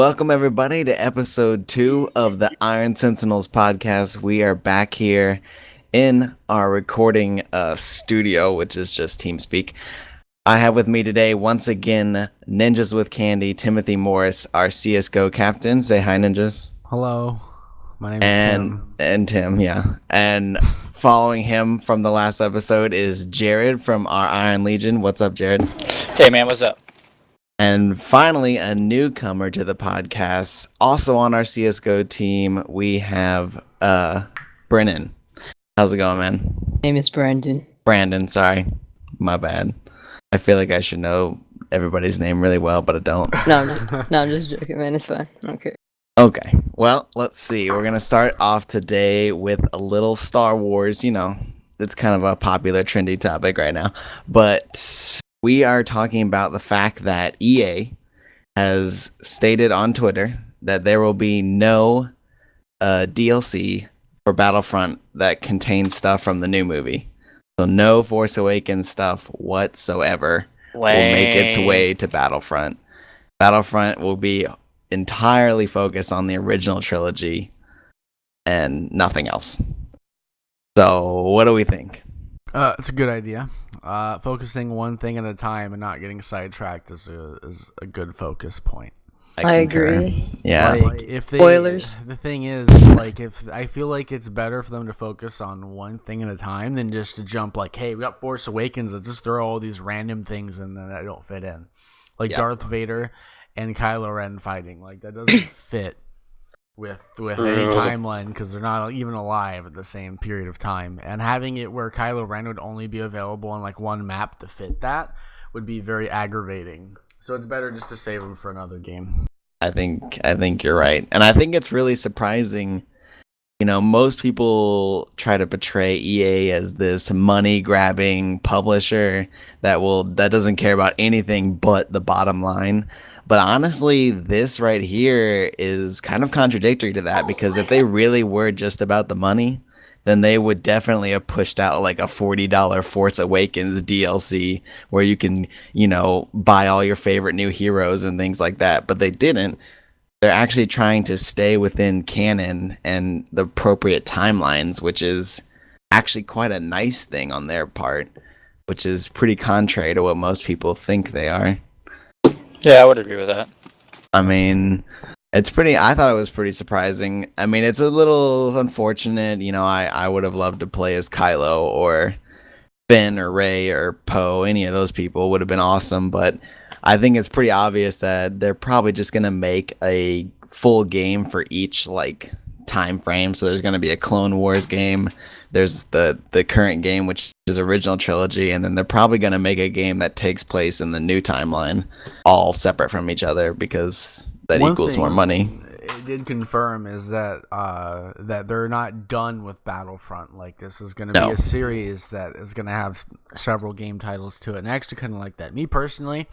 Welcome, everybody, to episode 2 of the Iron Sentinels podcast. We are back here in our recording studio, which is just TeamSpeak. I have with me today, once again, Ninjas with Candy, Timothy Morris, our CSGO captain. Say hi, Ninjas. Hello, my name is Tim. And Tim, yeah. And following him from the last episode is Jared from our Iron Legion. What's up, Jared? Hey, man, what's up? And finally, a newcomer to the podcast, also on our CSGO team, we have Brennan. How's it going, man? Name is Brandon. Brandon, sorry. My bad. I feel like I should know everybody's name really well, but I don't. No, I'm just joking, man. It's fine. I don't care. Okay, well, let's see. We're going to start off today with a little Star Wars. You know, it's kind of a popular, trendy topic right now. But we are talking about the fact that EA has stated on Twitter that there will be no DLC for Battlefront that contains stuff from the new movie. So no Force Awakens stuff whatsoever will make its way to Battlefront. Battlefront will be entirely focused on the original trilogy and nothing else. So what do we think? It's a good idea. Focusing one thing at a time and not getting sidetracked is a good focus point. I agree. Yeah. Like, if they, Spoilers. The thing is, like, if I feel like it's better for them to focus on one thing at a time than just to jump like, hey, we got Force Awakens, let's just throw all these random things in that don't fit in. Like Darth Vader and Kylo Ren fighting. Like, that doesn't fit with any timeline because they're not even alive at the same period of time. And having it where Kylo Ren would only be available on like one map to fit that would be very aggravating. So it's better just to save them for another game. I think you're right. And I think it's really surprising. You know, most people try to portray EA as this money-grabbing publisher that doesn't care about anything but the bottom line. But honestly, this right here is kind of contradictory to that, because if they really were just about the money, then they would definitely have pushed out like a $40 Force Awakens DLC where you can, you know, buy all your favorite new heroes and things like that. But they didn't. They're actually trying to stay within canon and the appropriate timelines, which is actually quite a nice thing on their part, which is pretty contrary to what most people think they are. Yeah, I would agree with that. I mean, I thought it was pretty surprising. I mean, it's a little unfortunate. You know, I would have loved to play as Kylo or Finn or Rey or Poe. Any of those people would have been awesome. But I think it's pretty obvious that they're probably just going to make a full game for each, like, time frame. So there's going to be a Clone Wars game. There's the current game, which is original trilogy. And then they're probably going to make a game that takes place in the new timeline, all separate from each other, because that equals more money. It did confirm is that that they're not done with Battlefront. Like, this is going to be a series that is going to have several game titles to it. And I actually kind of like that. Me personally,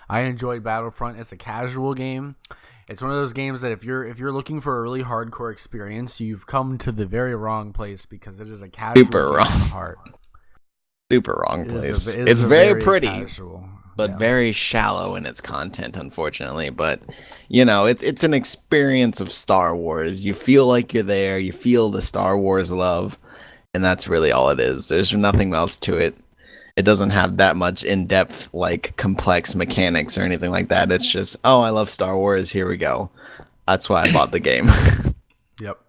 I enjoyed Battlefront. It's a casual game. It's one of those games that if you're looking for a really hardcore experience, you've come to the very wrong place, because it is a casual Super wrong. Heart. Super wrong place. It's very pretty. Casual. But very shallow in its content, unfortunately. But, you know, it's an experience of Star Wars. You feel like you're there. You feel the Star Wars love. And that's really all it is. There's nothing else to it. It doesn't have that much in-depth, like, complex mechanics or anything like that. It's just, oh, I love Star Wars. Here we go. That's why I bought the game. Yep.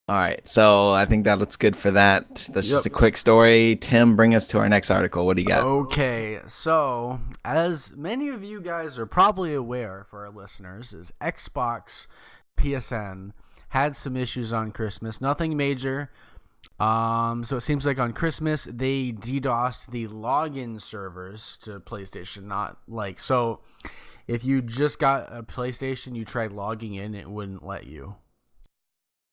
All right, so I think that looks good for that. That's just a quick story. Tim, bring us to our next article. What do you got? Okay, so as many of you guys are probably aware, for our listeners, is Xbox PSN had some issues on Christmas. Nothing major. So it seems like on Christmas they DDoSed the login servers to PlayStation. Not like, so if you just got a PlayStation, you tried logging in, it wouldn't let you.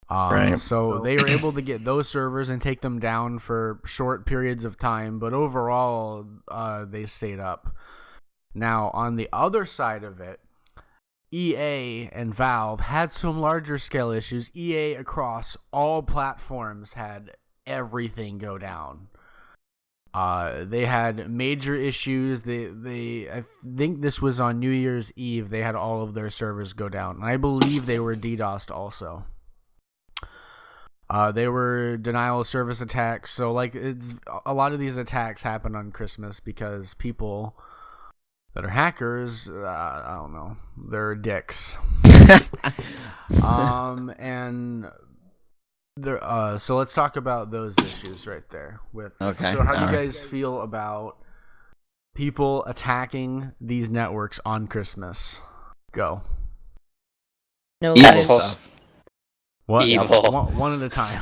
Right. So they were able to get those servers and take them down for short periods of time, but overall, they stayed up. Now, on the other side of it, EA and Valve had some larger scale issues. EA across all platforms had everything go down. They had major issues. I think this was on New Year's Eve. They had all of their servers go down. And I believe they were DDoSed also. They were denial of service attacks. So like it's a lot of these attacks happen on Christmas because people that are hackers, I don't know, they're dicks. And there. So let's talk about those issues right there. Okay. So how do you guys feel about people attacking these networks on Christmas? Go. No, Evil guys. stuff. What? Evil. One at a time.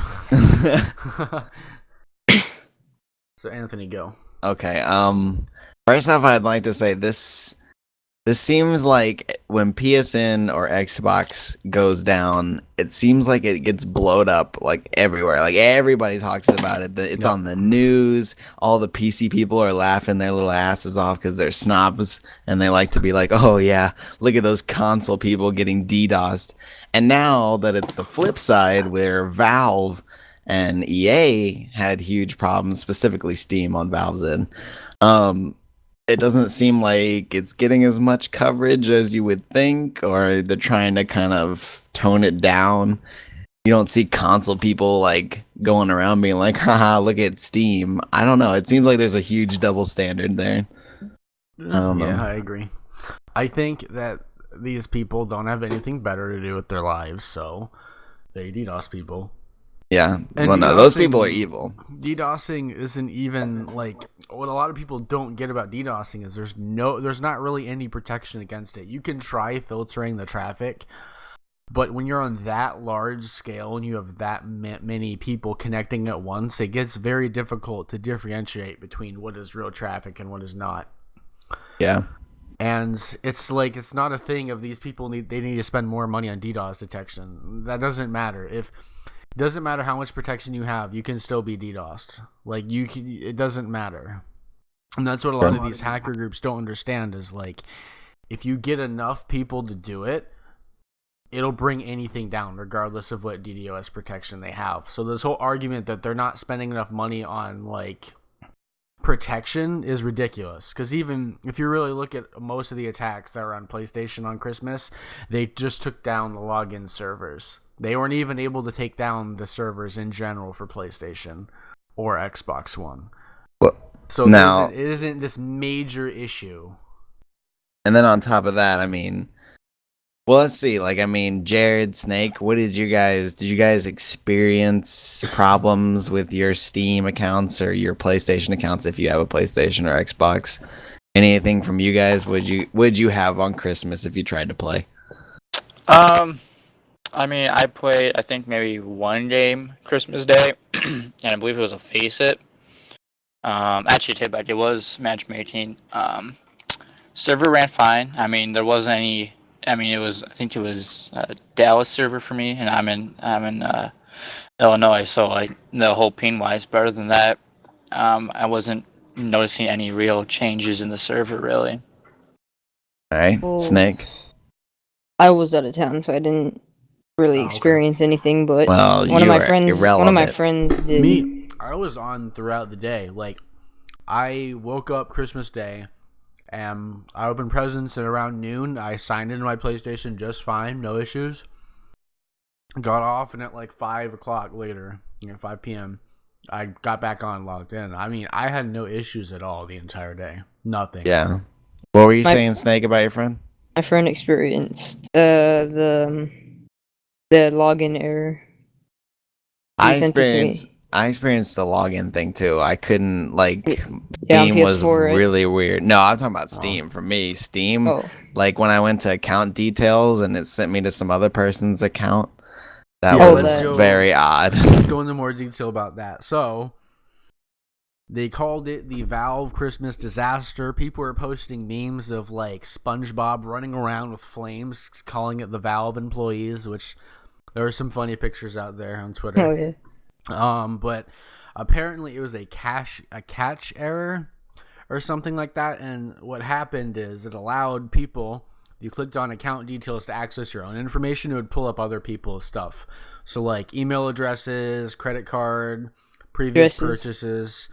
So Anthony, go. Okay. First off, I'd like to say this seems like when PSN or Xbox goes down, it seems like it gets blowed up like everywhere. Like everybody talks about it. It's on the news. All the PC people are laughing their little asses off because they're snobs and they like to be like, "Oh yeah, look at those console people getting DDoSed." And now that it's the flip side where Valve and EA had huge problems, specifically Steam on Valve's end, it doesn't seem like it's getting as much coverage as you would think, or they're trying to kind of tone it down. You don't see console people like going around being like, haha, look at Steam. I don't know. It seems like there's a huge double standard there. I agree. I think that these people don't have anything better to do with their lives, so they DDoS people. Yeah. And well, no, those people are evil. DDoSing isn't even like what a lot of people don't get about DDoSing is there's not really any protection against it. You can try filtering the traffic, but when you're on that large scale and you have that many people connecting at once, it gets very difficult to differentiate between what is real traffic and what is not. Yeah. And it's like it's not a thing of these people need to spend more money on DDoS detection. That doesn't matter. It doesn't matter how much protection you have, you can still be DDoSed. Like it doesn't matter. And that's what a lot of these hacker groups don't understand is like if you get enough people to do it, it'll bring anything down regardless of what DDoS protection they have. So this whole argument that they're not spending enough money on like protection is ridiculous, because even if you really look at most of the attacks that were on PlayStation on Christmas, they just took down the login servers. They weren't even able to take down the servers in general for PlayStation or Xbox One. So now it isn't this major issue. And then on top of that, I mean, well, let's see. Like, I mean, Jared, Snake, did you guys experience problems with your Steam accounts or your PlayStation accounts if you have a PlayStation or Xbox? Anything from you guys would you have on Christmas if you tried to play? I mean, I played, I think, maybe one game Christmas Day, and I believe it was a Face It. Actually, take it back, it was matchmaking. Server ran fine. I mean, there wasn't any. I mean, I think it was a Dallas server for me, and I'm in Illinois, so like the whole ping-wise better than that. I wasn't noticing any real changes in the server really. All right, Well, Snake. I was out of town, so I didn't really experience anything. But Well, one of my friends did. Me, I was on throughout the day. Like, I woke up Christmas Day, and I opened presents at around noon. I signed into my PlayStation just fine, no issues. Got off, and at like 5 o'clock later, 5 p.m., I got back on, logged in. I mean, I had no issues at all the entire day. Nothing. Yeah. What were you saying, Snake, about your friend? My friend experienced the login error. I experienced the login thing too. I couldn't Steam was PS4, right? really weird. No, I'm talking about Steam. For me, Steam, like when I went to account details and it sent me to some other person's account, that was very odd. Let's go into more detail about that. So, they called it the Valve Christmas disaster. People were posting memes of like SpongeBob running around with flames, calling it the Valve employees, which there are some funny pictures out there on Twitter. Oh yeah. But apparently it was a catch error or something like that, and what happened is it allowed people, you clicked on account details to access your own information, it would pull up other people's stuff. So like email addresses, credit card, previous purchases.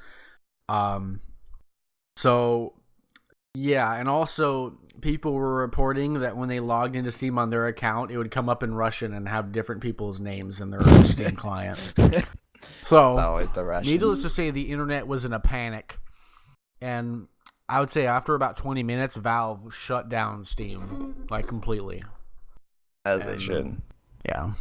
So yeah, and also people were reporting that when they logged into Steam on their account, it would come up in Russian and have different people's names in their Steam client. So, Always the Russians. needless to say, the internet was in a panic, and I would say after about 20 minutes, Valve shut down Steam like completely. As they should. Yeah.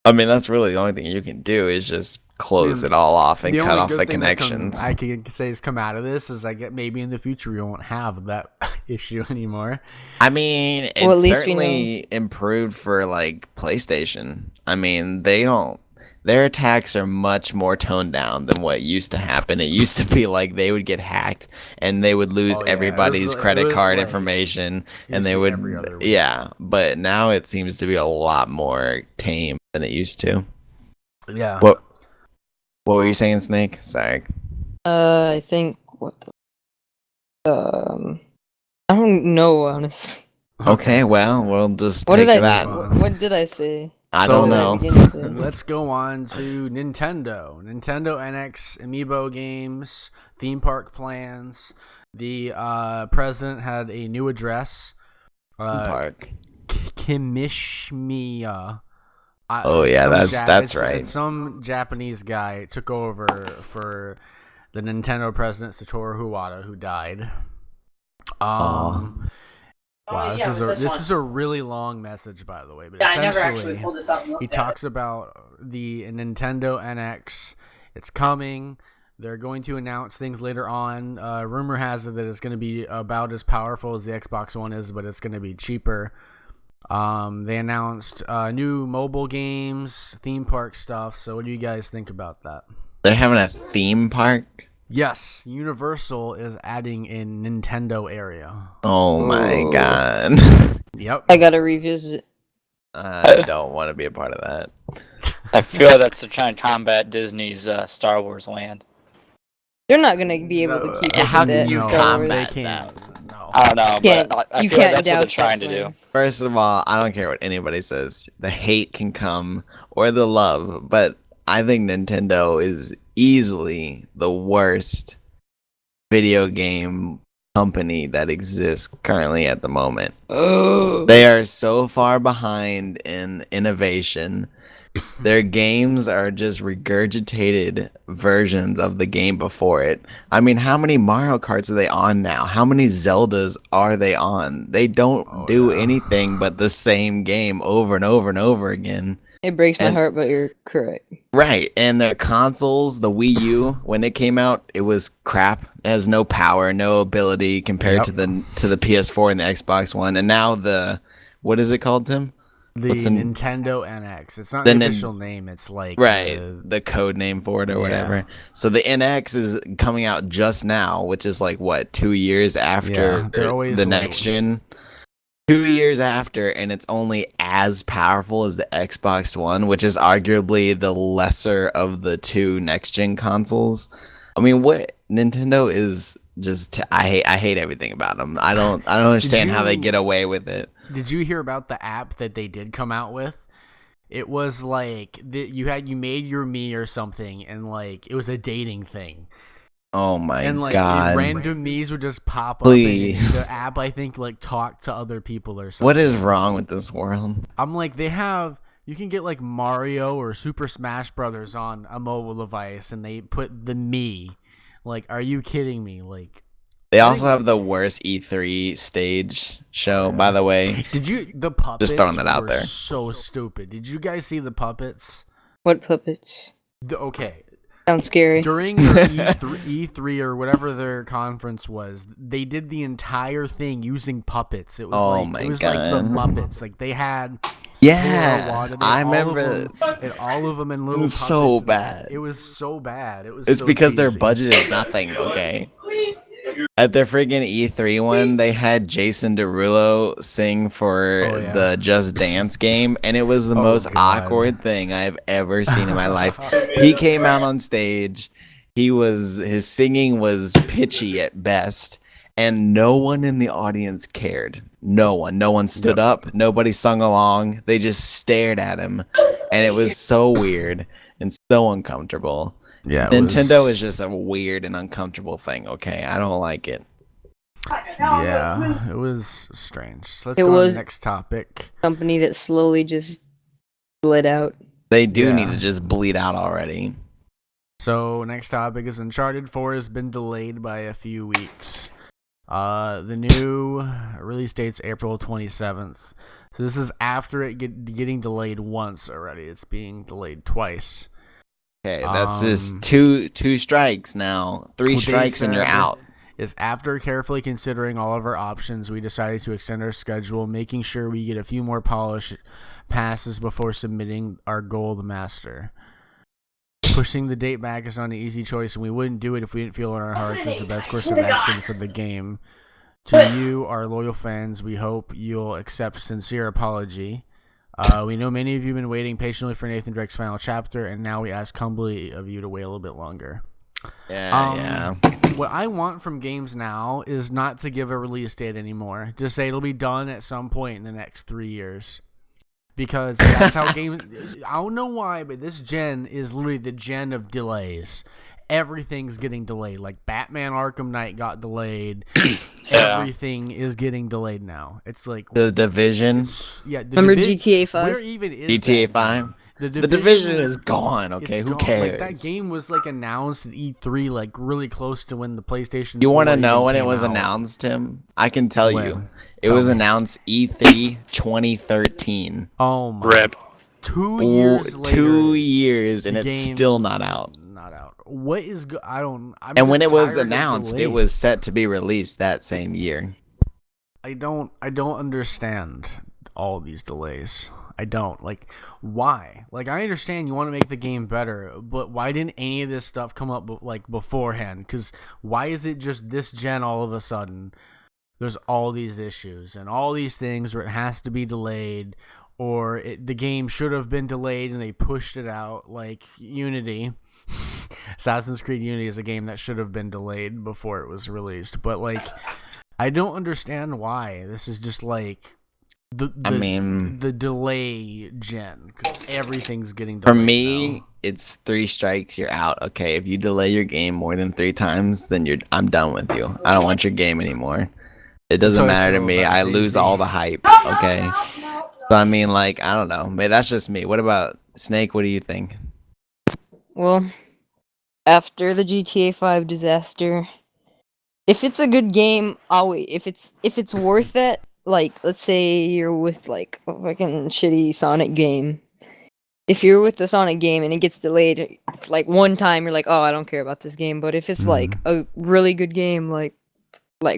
I mean, that's really the only thing you can do is just close it all off and The cut only off good the thing that connections. I can say has come out of this is I get maybe in the future we won't have that issue anymore. I mean, it Well, at least we certainly improved for like PlayStation. I mean, they don't. Their attacks are much more toned down than what used to happen. It used to be like they would get hacked and they would lose Oh, yeah. everybody's It credit was card like- information, it and used they to be would, every other week. yeah. But now it seems to be a lot more tame than it used to. Yeah. What were you saying, Snake? Sorry. I think what I don't know honestly. Okay, well, we'll just What take did I that. what did I say? I So- don't know. Let's go on to Nintendo. Nintendo NX Amiibo games, theme park plans. The president had a new address. Park. Kimishimiya. Oh, yeah, Some that's right. it's some Japanese guy took over for the Nintendo president Satoru Iwata, who died. Wow, yeah, this is a really long message, by the way. But Yeah, I never actually essentially, pulled this up and he looked at talks about the Nintendo NX. It's coming. They're going to announce things later on. Rumor has it that it's going to be about as powerful as the Xbox One is, but it's going to be cheaper. They announced new mobile games, theme park stuff. So what do you guys think about that? They're having a theme park? Yes, Universal is adding a Nintendo area. Oh my god. Yep. I gotta revisit. I don't want to be a part of that. I feel that's to try and combat Disney's Star Wars land. They're not gonna be able to keep up How with can that you in Star Wars. combat They can't. that? No. I don't know, Can't- but I you feel like can't that's what they're doubt trying that to do. plan. First of all, I don't care what anybody says. The hate can come or the love, but I think Nintendo is easily the worst video game company that exists currently at the moment. Oh. They are so far behind in innovation. Their games are just regurgitated versions of the game before it. I mean, how many Mario Karts are they on now? How many Zeldas are they on? They don't do anything but the same game over and over and over again. It breaks my And- heart, but you're correct. Right, and their consoles, the Wii U, when it came out, it was crap. It has no power, no ability compared Yep. to the PS4 and the Xbox One. And now what is it called, Tim? The What's the- Nintendo NX. It's not The the Nin- official name. It's like Right, the code name for it or Yeah. whatever. So the NX is coming out just now, which is like what, 2 years after Yeah, they're always the late. next gen. 2 years after, and it's only as powerful as the Xbox One, which is arguably the lesser of the two next gen consoles. I mean, what Nintendo is just I hate everything about them. I don't understand how they you- get away with it. Did you hear about the app that they did come out with? It was like you made your me or something, and like it was a dating thing. Oh my And like god. random me's would just pop Please. up. And the app, I think, like talk to other people or something. What is wrong with this world? I'm like, you can get like Mario or Super Smash Brothers on a mobile device, and they put the me. Like, are you kidding me? Like, They also have the worst E3 stage show, by the way. the puppets? throwing that out were there. So stupid. Did you guys see the puppets? What puppets? Okay. Sounds scary. During their E3 or whatever their conference was, they did the entire thing using puppets. It was Oh like my it was like the God. Muppets. Like they had Yeah, Wada, they I had all of remember. them, and all of them in little. It was so puppets. bad. It was so bad. It was. It's so because their cheesy. budget is nothing, okay? At their freaking E3 one, they had Jason Derulo sing for Oh, yeah. the Just Dance game, and it was the most God. awkward thing I've ever seen in my life. He came out on stage, his singing was pitchy at best, and no one in the audience cared. No one stood up, nobody sung along. They just stared at him, and it was so weird and so uncomfortable. Yeah, Nintendo is just a weird and uncomfortable thing. Okay, I don't like it. Yeah, it was strange. So let's It go on to was- the next topic. Company that slowly just bled out. They do need Yeah. to just bleed out already. So next topic is Uncharted 4 has been delayed by a few weeks. The new release date's April 27th. So this is after it getting delayed once already. It's being delayed twice. Okay, that's just two strikes now. Three What they strikes and you're said out. Is after carefully considering all of our options, we decided to extend our schedule, making sure we get a few more polish passes before submitting our gold master. Pushing the date back is not an easy choice, and we wouldn't do it if we didn't feel in our hearts it's the best course of action for the game. To you, our loyal fans, we hope you'll accept sincere apology. We know many of you have been waiting patiently for Nathan Drake's final chapter, and now we ask humbly of you to wait a little bit longer. Yeah. What I want from games now is not to give a release date anymore. Just say it'll be done at some point in the next 3 years. Because that's how games... I don't know why, but this gen is literally the gen of delays. Everything's getting delayed. Like Batman Arkham Knight got delayed. Yeah. Everything is getting delayed now. It's like... The Division, Yeah, Remember GTA 5? Where even is GTA that 5. game? The Division is gone. Okay, It's who gone. cares? Like, that game was like announced at E3, like really close to when the PlayStation. You want to 4 know even when it came was out. announced, Tim? I can tell you. When? It Tell was me. announced E3 2013. Oh my! Rip. 2 years later. 2 years and the it's game- still not out. Not out. What is? I don't. I'm And when just it was tired of announced, it delays. was set to be released that same year. I don't understand all these delays. I don't like why. Like I understand you want to make the game better, but why didn't any of this stuff come up like beforehand? Because why is it just this gen all of a sudden? There's all these issues and all these things where it has to be delayed, or the game should have been delayed and they pushed it out. Like Unity, Assassin's Creed Unity is a game that should have been delayed before it was released, but like I don't understand why. This is just like the delay gen, because everything's getting delayed For me, now. it's 3 strikes, you're out. Okay, if you delay your game more than 3 times, then I'm done with you. I don't want your game anymore. It doesn't That's how I matter to feel me. about I Daisy. lose all the hype. Okay. So I mean, like, I don't know. Maybe that's just me. What about Snake? What do you think? Well, after the GTA 5 disaster, if it's a good game, I'll wait. If it's worth it, like let's say you're with like a fucking shitty Sonic game. If you're with the Sonic game and it gets delayed like one time, you're like, oh, I don't care about this game. But if it's like a really good game, like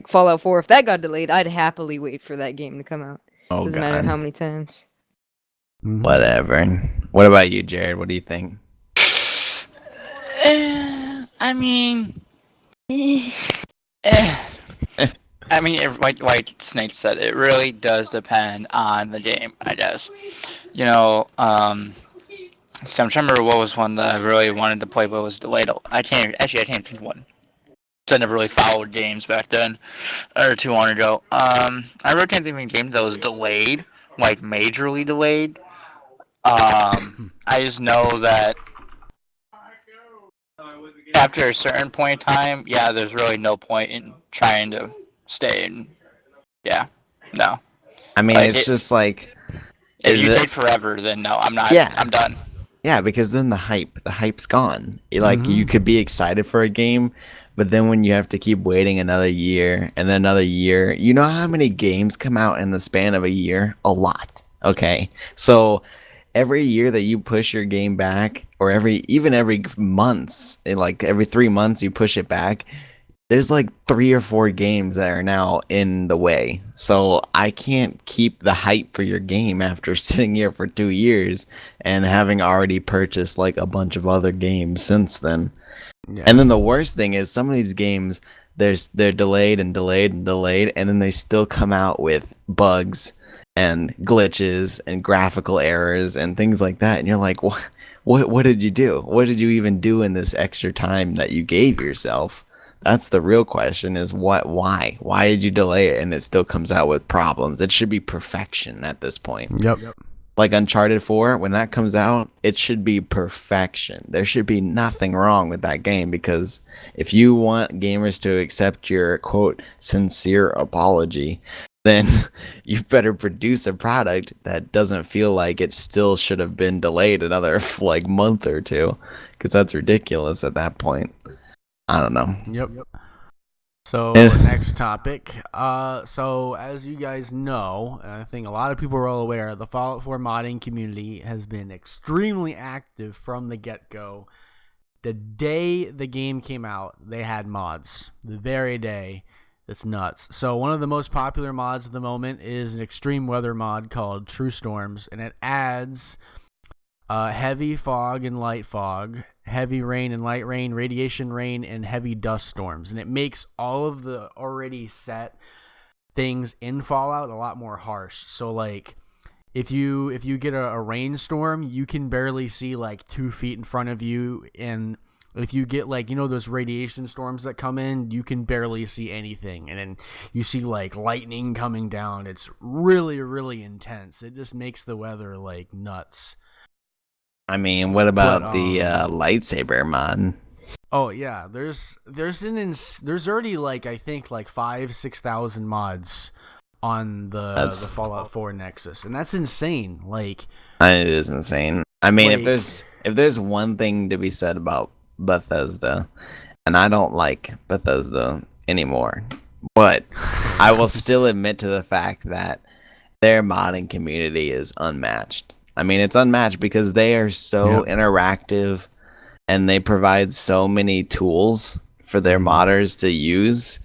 Fallout 4, if that got delayed, I'd happily wait for that game to come out. Oh, Doesn't matter how God. many times. Whatever. What about you, Jared? What do you think? I mean, like Snake said, it really does depend on the game, I guess. You know, so I'm trying to remember what was one that I really wanted to play but was delayed. I can't think of one. So I never really followed games back then, or too long ago. I really can't think of a game that was delayed, like majorly delayed. I just know that after a certain point in time, yeah, there's really no point in trying to stay in. Yeah, no. I mean, Like, it's just like... If you the- take forever, then no, I'm not. Yeah. I'm done. Yeah, because then the hype's gone. Like, you could be excited for a game, but then when you have to keep waiting another year and then another year, you know how many games come out in the span of a year? A lot. Okay. So every year that you push your game back, or every months, like every 3 months you push it back, there's like 3 or 4 games that are now in the way. So I can't keep the hype for your game after sitting here for 2 years and having already purchased like a bunch of other games since then. Yeah. And then the worst thing is some of these games, they're delayed and delayed and delayed, and then they still come out with bugs and glitches and graphical errors and things like that. And you're like, what did you do? What did you even do in this extra time that you gave yourself? That's the real question, is why? Why did you delay it and it still comes out with problems? It should be perfection at this point. Yep. like Uncharted 4, when that comes out, it should be perfection. There should be nothing wrong with that game, because if you want gamers to accept your quote sincere apology, then you better produce a product that doesn't feel like it still should have been delayed another like month or two, because that's ridiculous at that point. I don't know. Yep. So next topic. So as you guys know, and I think a lot of people are all aware, the Fallout 4 modding community has been extremely active from the get-go. The day the game came out, they had mods. The very day. It's nuts. So one of the most popular mods at the moment is an extreme weather mod called True Storms, and it adds heavy fog and light fog, heavy rain and light rain, radiation rain, and heavy dust storms. And it makes all of the already set things in Fallout a lot more harsh. So like if you get a rainstorm, you can barely see like 2 feet in front of you, and if you get like, you know, those radiation storms that come in, you can barely see anything. And then you see like lightning coming down. It's really, really intense. It just makes the weather like nuts. I mean, what about the lightsaber mod? Oh yeah, there's already like I think like 5,000-6,000 mods on the Fallout 4 Nexus, and that's insane. Like, it is insane. I mean, like, if there's one thing to be said about Bethesda, and I don't like Bethesda anymore, but I will still admit to the fact that their modding community is unmatched. I mean, it's unmatched because they are so interactive, and they provide so many tools for their modders to use.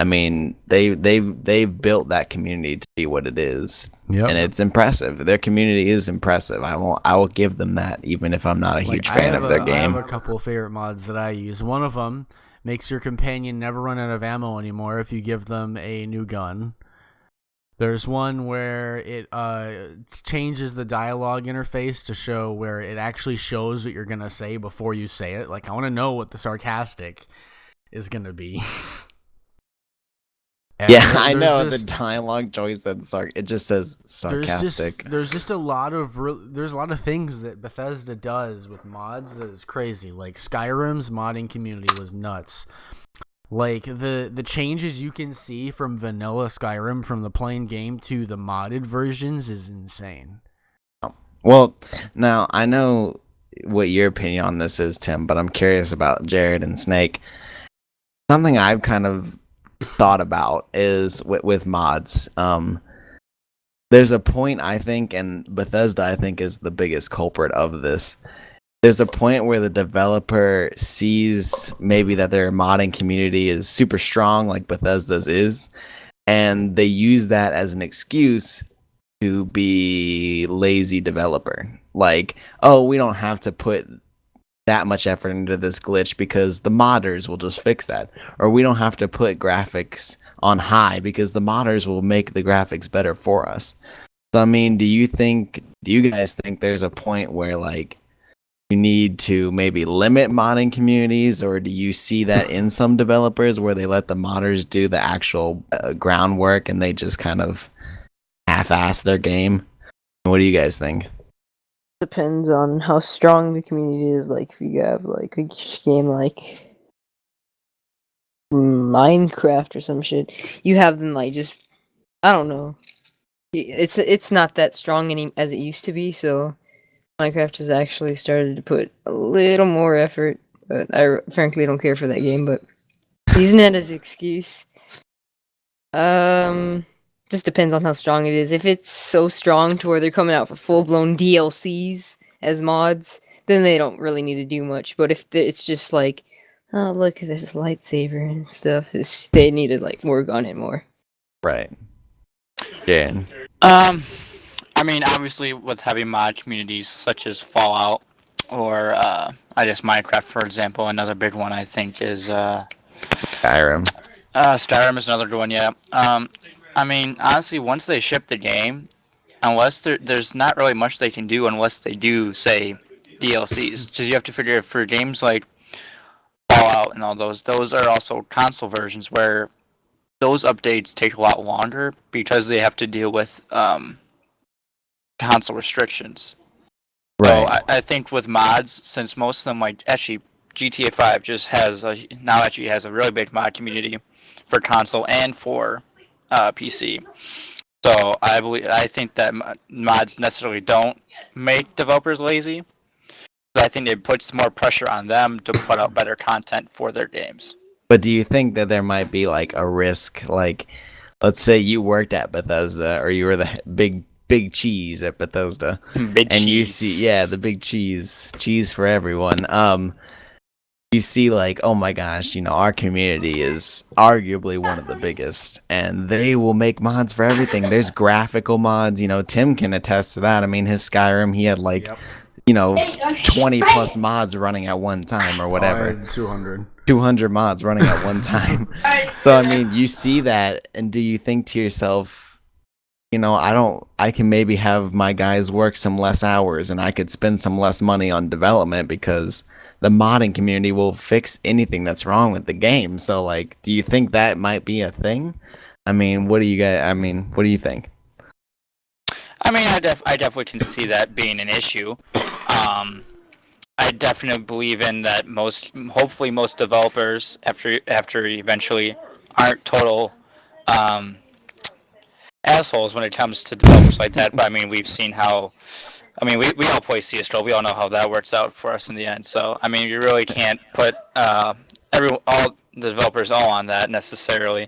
I mean, they've built that community to be what it is, and it's impressive. Their community is impressive. I will give them that, even if I'm not a huge fan of their game. I have a couple of favorite mods that I use. One of them makes your companion never run out of ammo anymore if you give them a new gun. There's one where it changes the dialogue interface to show where it actually shows what you're going to say before you say it. Like, I want to know what the sarcastic is going to be. Yeah, I know the dialogue choice that's it just says sarcastic. There's just a lot of things that Bethesda does with mods that is crazy. Like Skyrim's modding community was nuts. Like the changes you can see from vanilla Skyrim from the plain game to the modded versions is insane. Well, now I know what your opinion on this is, Tim, but I'm curious about Jared and Snake. Something I've kind of thought about is with mods. There's a point, I think, and Bethesda, I think, is the biggest culprit of this. There's a point where the developer sees maybe that their modding community is super strong, like Bethesda's is, and they use that as an excuse to be lazy developer. Like, oh, we don't have to put that much effort into this glitch because the modders will just fix that. Or we don't have to put graphics on high because the modders will make the graphics better for us. So, I mean, do you guys think there's a point where, like, you need to maybe limit modding communities, or do you see that in some developers where they let the modders do the actual groundwork and they just kind of half-ass their game? What do you guys think? Depends on how strong the community is. Like, if you have like a game like Minecraft or some shit, you have them like just, I don't know. It's not that strong as it used to be, so Minecraft has actually started to put a little more effort, but I frankly don't care for that game, but using it as an excuse. Just depends on how strong it is. If it's so strong to where they're coming out for full-blown DLCs as mods, then they don't really need to do much. But if it's just like, oh, look, there's a lightsaber and stuff, they need to like work on it more. Right. Dan. I mean, obviously, with heavy mod communities such as Fallout or I guess Minecraft, for example, another big one I think is Skyrim. Skyrim is another good one, yeah. I mean, honestly, once they ship the game, unless there's not really much they can do unless they do, say, DLCs. Because you have to figure for games like Fallout and all those are also console versions where those updates take a lot longer because they have to deal with console restrictions. Right. So I think with mods, since most of them like actually GTA 5 just has now actually has a really big mod community for console and for PC. So I think that mods necessarily don't make developers lazy. So I think it puts more pressure on them to put out better content for their games. But do you think that there might be like a risk, like let's say you worked at Bethesda or you were the big cheese at Bethesda, Big and you cheese. see, yeah, the big cheese for everyone. You see like, oh my gosh, our community is arguably one of the biggest, and they will make mods for everything. There's graphical mods, Tim can attest to that. I mean, his Skyrim, he had like, Yep. 20 plus mods running at one time or whatever. 200. 200 mods running at one time. So I mean, you see that, and do you think to yourself, I can maybe have my guys work some less hours and I could spend some less money on development because the modding community will fix anything that's wrong with the game. So like, do you think that might be a thing? I mean, what do you think? I mean, I definitely can see that being an issue. I definitely believe in that. Hopefully, most developers after eventually aren't total assholes when it comes to developers like that. But I mean, we've seen how. I mean, we all play CS:GO. We all know how that works out for us in the end. So I mean, you really can't put all the developers all on that necessarily.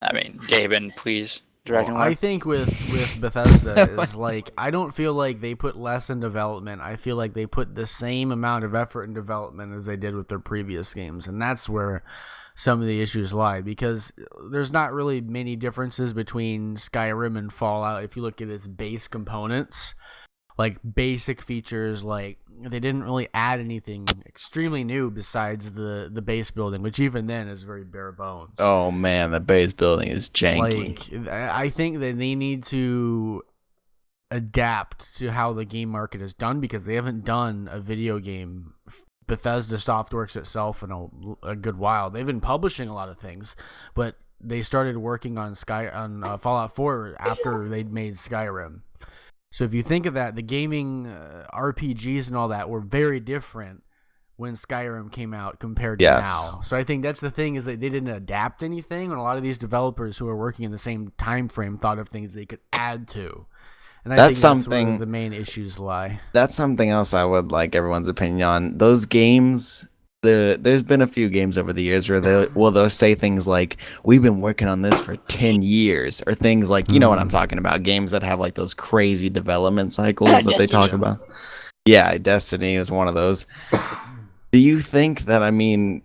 I mean, Gaben, please. I think with Bethesda is like, I don't feel like they put less in development. I feel like they put the same amount of effort in development as they did with their previous games, and that's where some of the issues lie, because there's not really many differences between Skyrim and Fallout if you look at its base components. Like basic features, like they didn't really add anything extremely new besides the base building, which even then is very bare bones. Oh man, the base building is janky. Like, I think that they need to adapt to how the game market is done, because they haven't done a video game, Bethesda Softworks itself, in a good while. They've been publishing a lot of things, but they started working on Fallout 4 after they'd made Skyrim. So if you think of that, the gaming RPGs and all that were very different when Skyrim came out compared to now. So I think that's the thing, is that they didn't adapt anything, and a lot of these developers who are working in the same time frame thought of things they could add to. And I think that's where the main issues lie. That's something else I would like everyone's opinion on. Those games, there's been a few games over the years where they'll say things like, we've been working on this for 10 years, or things like, you know what I'm talking about, games that have like those crazy development cycles that they talk about. Yeah, Destiny was one of those. Do you think that, I mean,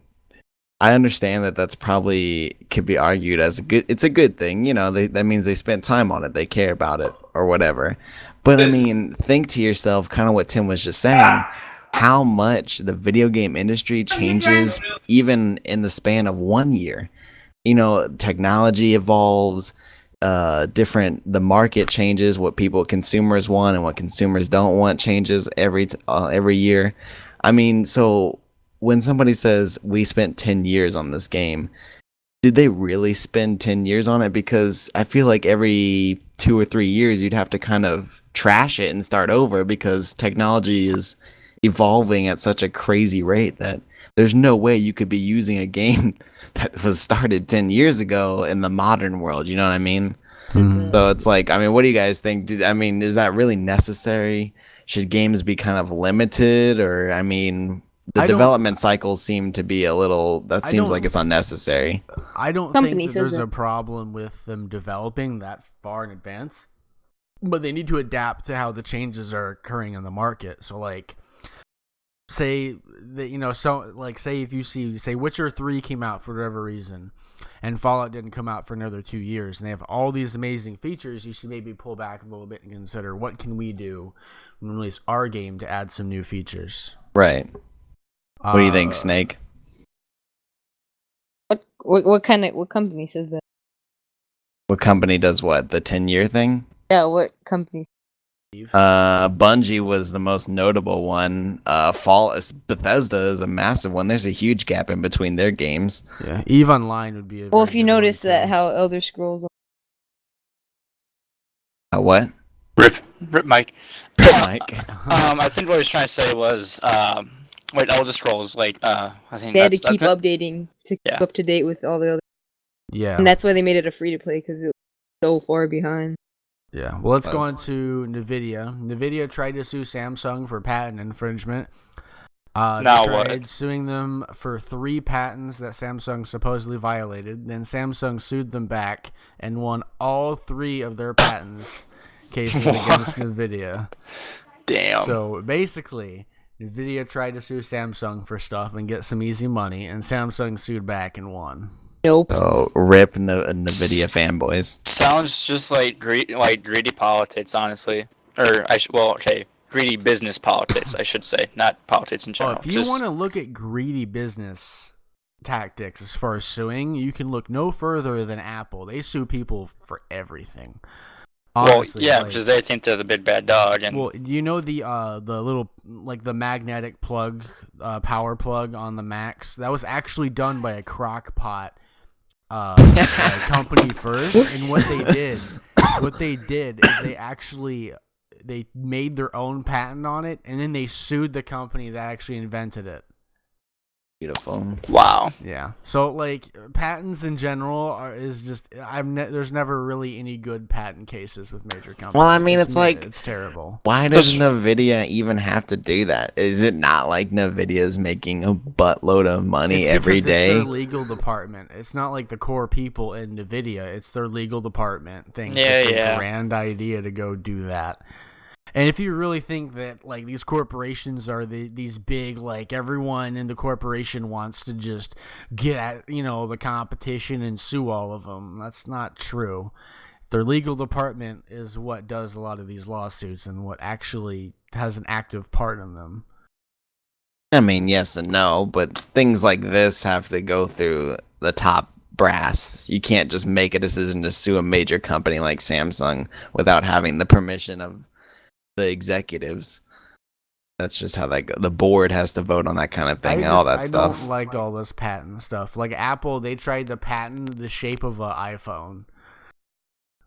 I understand that that's probably could be argued as it's a good thing, that means they spent time on it, they care about it or whatever. But I mean, think to yourself, kind of what Tim was just saying, how much the video game industry changes even in the span of 1 year. Technology evolves, the market changes, what consumers want and what consumers don't want changes every year. I mean, so when somebody says we spent 10 years on this game, did they really spend 10 years on it? Because I feel like every 2 or 3 years you'd have to kind of trash it and start over, because technology is evolving at such a crazy rate that there's no way you could be using a game that was started 10 years ago in the modern world. You know what I mean? Mm-hmm. So it's like, I mean, what do you guys think? Is that really necessary? Should games be kind of limited? Or, I mean, the development cycles seem to be seems like it's unnecessary. I don't think that there's a problem with them developing that far in advance, but they need to adapt to how the changes are occurring in the market. So like, say that, say if you say Witcher 3 came out for whatever reason, and Fallout didn't come out for another 2 years, and they have all these amazing features, you should maybe pull back a little bit and consider, what can we do when we release our game to add some new features? Right. What do you think, Snake? What company says that? What company does what? The 10-year thing? Yeah, what company? Bungie was the most notable one. Bethesda is a massive one. There's a huge gap in between their games. Yeah, EVE Online would be if you notice that how Elder Scrolls. What? Rip Mike. Mike. I think what I was trying to say was, wait, Elder Scrolls, like, I think They had to that's keep updating to keep Yeah. up to date with all the other, Yeah. and that's why they made it a free to play because it was so far behind. Yeah. Well, let's go on to NVIDIA. NVIDIA tried to sue Samsung for patent infringement. They Now tried what? suing them for 3 patents that Samsung supposedly violated. Then Samsung sued them back and won all 3 of their patents cases against NVIDIA. Damn. So basically, NVIDIA tried to sue Samsung for stuff and get some easy money, and Samsung sued back and won. Nope. So rip NVIDIA fanboys. Sounds just like greedy politics, honestly. Or greedy business politics, I should say, not politics in Oh, general. if you want to look at greedy business tactics as far as suing, you can look no further than Apple. They sue people for everything. Honestly, well, yeah, because they think they're the big bad dog. And well, do you know the little the magnetic plug, power plug on the Macs? That was actually done by a crock pot company first. And what they did is they made their own patent on it, and then they sued the company that actually invented it. Beautiful. wow. Yeah. So like patents in general is just there's never really any good patent cases with major companies. Well, I mean, it's like it's terrible. Why does NVIDIA even have to do that? Is it not like NVIDIA's making a buttload of money It's every because day? It's their legal department. It's not like the core people in NVIDIA. It's their legal department thing. Yeah, it's yeah. a grand idea to go do that. And if you really think that like these corporations are these big, like everyone in the corporation wants to just get at the competition and sue all of them, that's not true. Their legal department is what does a lot of these lawsuits and what actually has an active part in them. I mean, yes and no, but things like this have to go through the top brass. You can't just make a decision to sue a major company like Samsung without having the permission of the executives. That's just how that goes. The board has to vote on that kind of thing and all that stuff. I don't like all this patent stuff. Like Apple, they tried to patent the shape of an iPhone.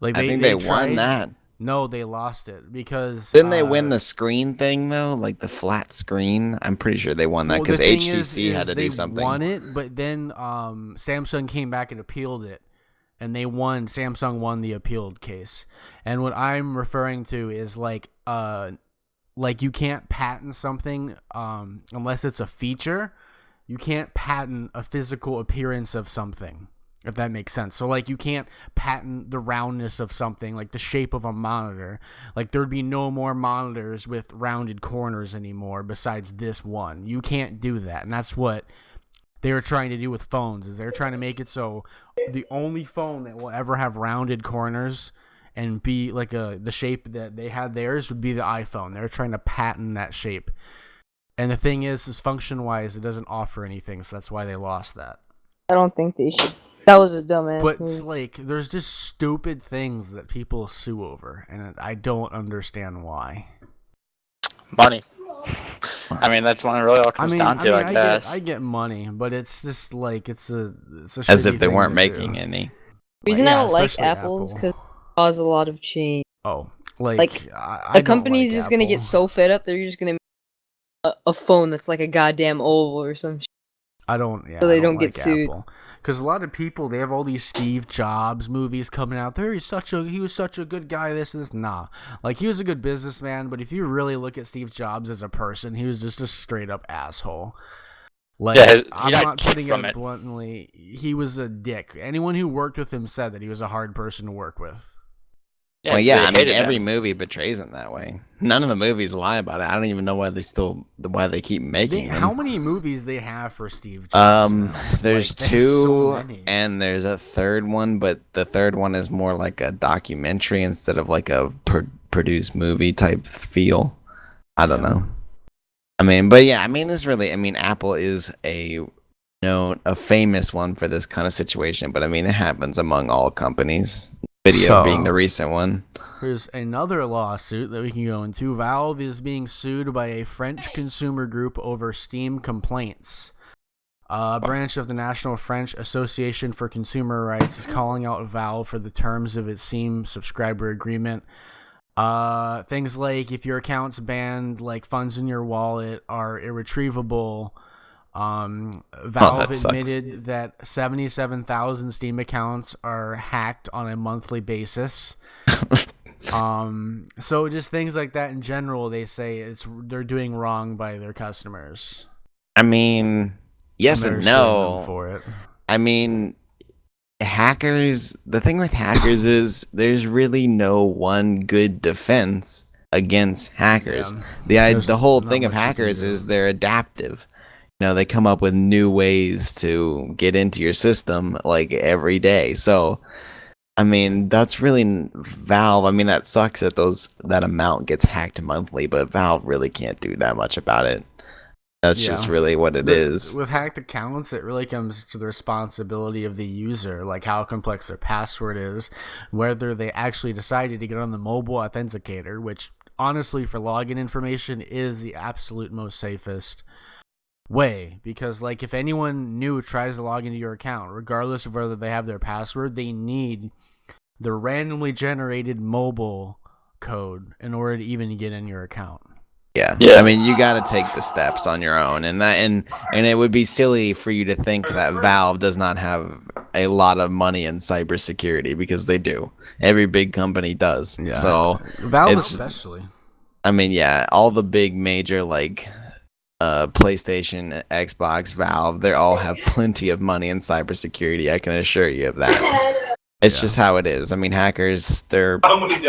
Like I think they won that. No, they lost it because Didn't they win the screen thing though? Like the flat screen? I'm pretty sure they won that because the thing HTC had to they do something. Won it, but then Samsung came back and appealed it, and they won. Samsung won the appealed case. And what I'm referring to is like you can't patent something unless it's a feature. You can't patent a physical appearance of something, if that makes sense. So like you can't patent the roundness of something, like the shape of a monitor. Like there'd be no more monitors with rounded corners anymore besides this one. You can't do that. And that's what they were trying to do with phones, is they're trying to make it so the only phone that will ever have rounded corners and be like the shape that they had theirs would be the iPhone. They're trying to patent that shape. And the thing is function-wise, it doesn't offer anything, so that's why they lost that. I don't think they should. That was a dumbass But move. like, there's just stupid things that people sue over, and I don't understand why. Money. I mean, that's what it really all comes down to, I guess. I get money, but it's just like it's a As if shitty they thing weren't to making do. any. The reason Yeah, I don't like especially Apple's Apple. because it causes a lot of change. Oh, Like, I The don't company's like just gonna Apple. get so fed up, they're just gonna make a phone that's like a goddamn oval or some shit. I don't. Yeah, so they I don't like get sued. Apple. Because a lot of people, they have all these Steve Jobs movies coming out. He was such a good guy. This and this. Nah, like he was a good businessman. But if you really look at Steve Jobs as a person, he was just a straight up asshole. Like Yeah, I'm got not kicked putting from it it. bluntly. He was a dick. Anyone who worked with him said that he was a hard person to work with. Well, they yeah, I mean, hated every him. movie betrays him that way. None of the movies lie about it. I don't even know why they keep making them. How many movies they have for Steve Jobs? now? There's Like, there's two, so many. and there's a third one, but the third one is more like a documentary instead of like a produced movie type feel. I don't know. I mean, but yeah, I mean, Apple is a famous one for this kind of situation, but I mean, it happens among all companies. Video So- being the recent one. Here's another lawsuit that we can go into. Valve is being sued by a French consumer group over Steam complaints. A branch of the National French Association for Consumer Rights is calling out Valve for the terms of its Steam subscriber agreement. Things like if your account's banned, like funds in your wallet are irretrievable. Oh, that Valve sucks. admitted that 77,000 Steam accounts are hacked on a monthly basis. So just things like that in general, they say they're doing wrong by their customers. I mean, yes And and they're suing them no. for it. I mean, hackers, the thing with hackers is there's really no one good defense against hackers. Yeah. The There's whole not thing of much you can hackers do. is they're adaptive. They come up with new ways to get into your system like every day. So, I mean, that's really Valve. I mean, that sucks that that amount gets hacked monthly, but Valve really can't do that much about it. That's just Yeah. really what it is. With hacked accounts, it really comes to the responsibility of the user, like how complex their password is, whether they actually decided to get on the mobile authenticator, which honestly, for login information, is the absolute most safest way. Because, like, if anyone new tries to log into your account, regardless of whether they have their password, they need the randomly generated mobile code in order to even get in your account. Yeah. Yeah. I mean, you got to take the steps on your own, and it would be silly for you to think that Valve does not have a lot of money in cybersecurity, because they do. Every big company does. Yeah. So, Valve it's- especially. I mean, yeah, all the big major like PlayStation, Xbox, Valve, they all have plenty of money in cybersecurity. I can assure you of that. It's Yeah. just how it is. I mean, hackers, they're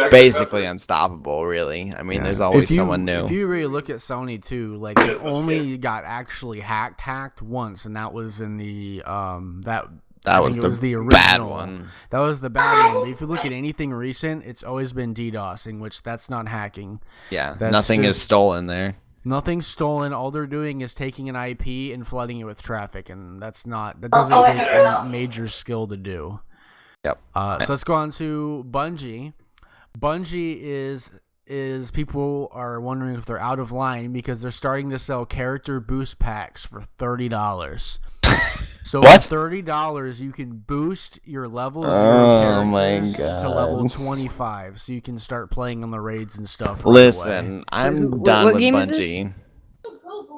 basically unstoppable, really. I mean, there's always someone new. If you really look at Sony too, like they only got actually hacked once, and that was in the That I was think it the was the bad original one. That was the bad one. But if you look at anything recent, it's always been DDoSing, which that's not hacking. Yeah, That's nothing is just- stolen there. Nothing's stolen. All they're doing is taking an IP and flooding it with traffic, and that doesn't take any major skill to do. Yep. So let's go on to Bungie. Bungie is people are wondering if they're out of line because they're starting to sell character boost packs for $30. So What? for $30, you can boost your level 0 Oh my characters to level God. 25, so you can start playing on the raids and stuff. Listen, What I'm done with game is this? Bungie.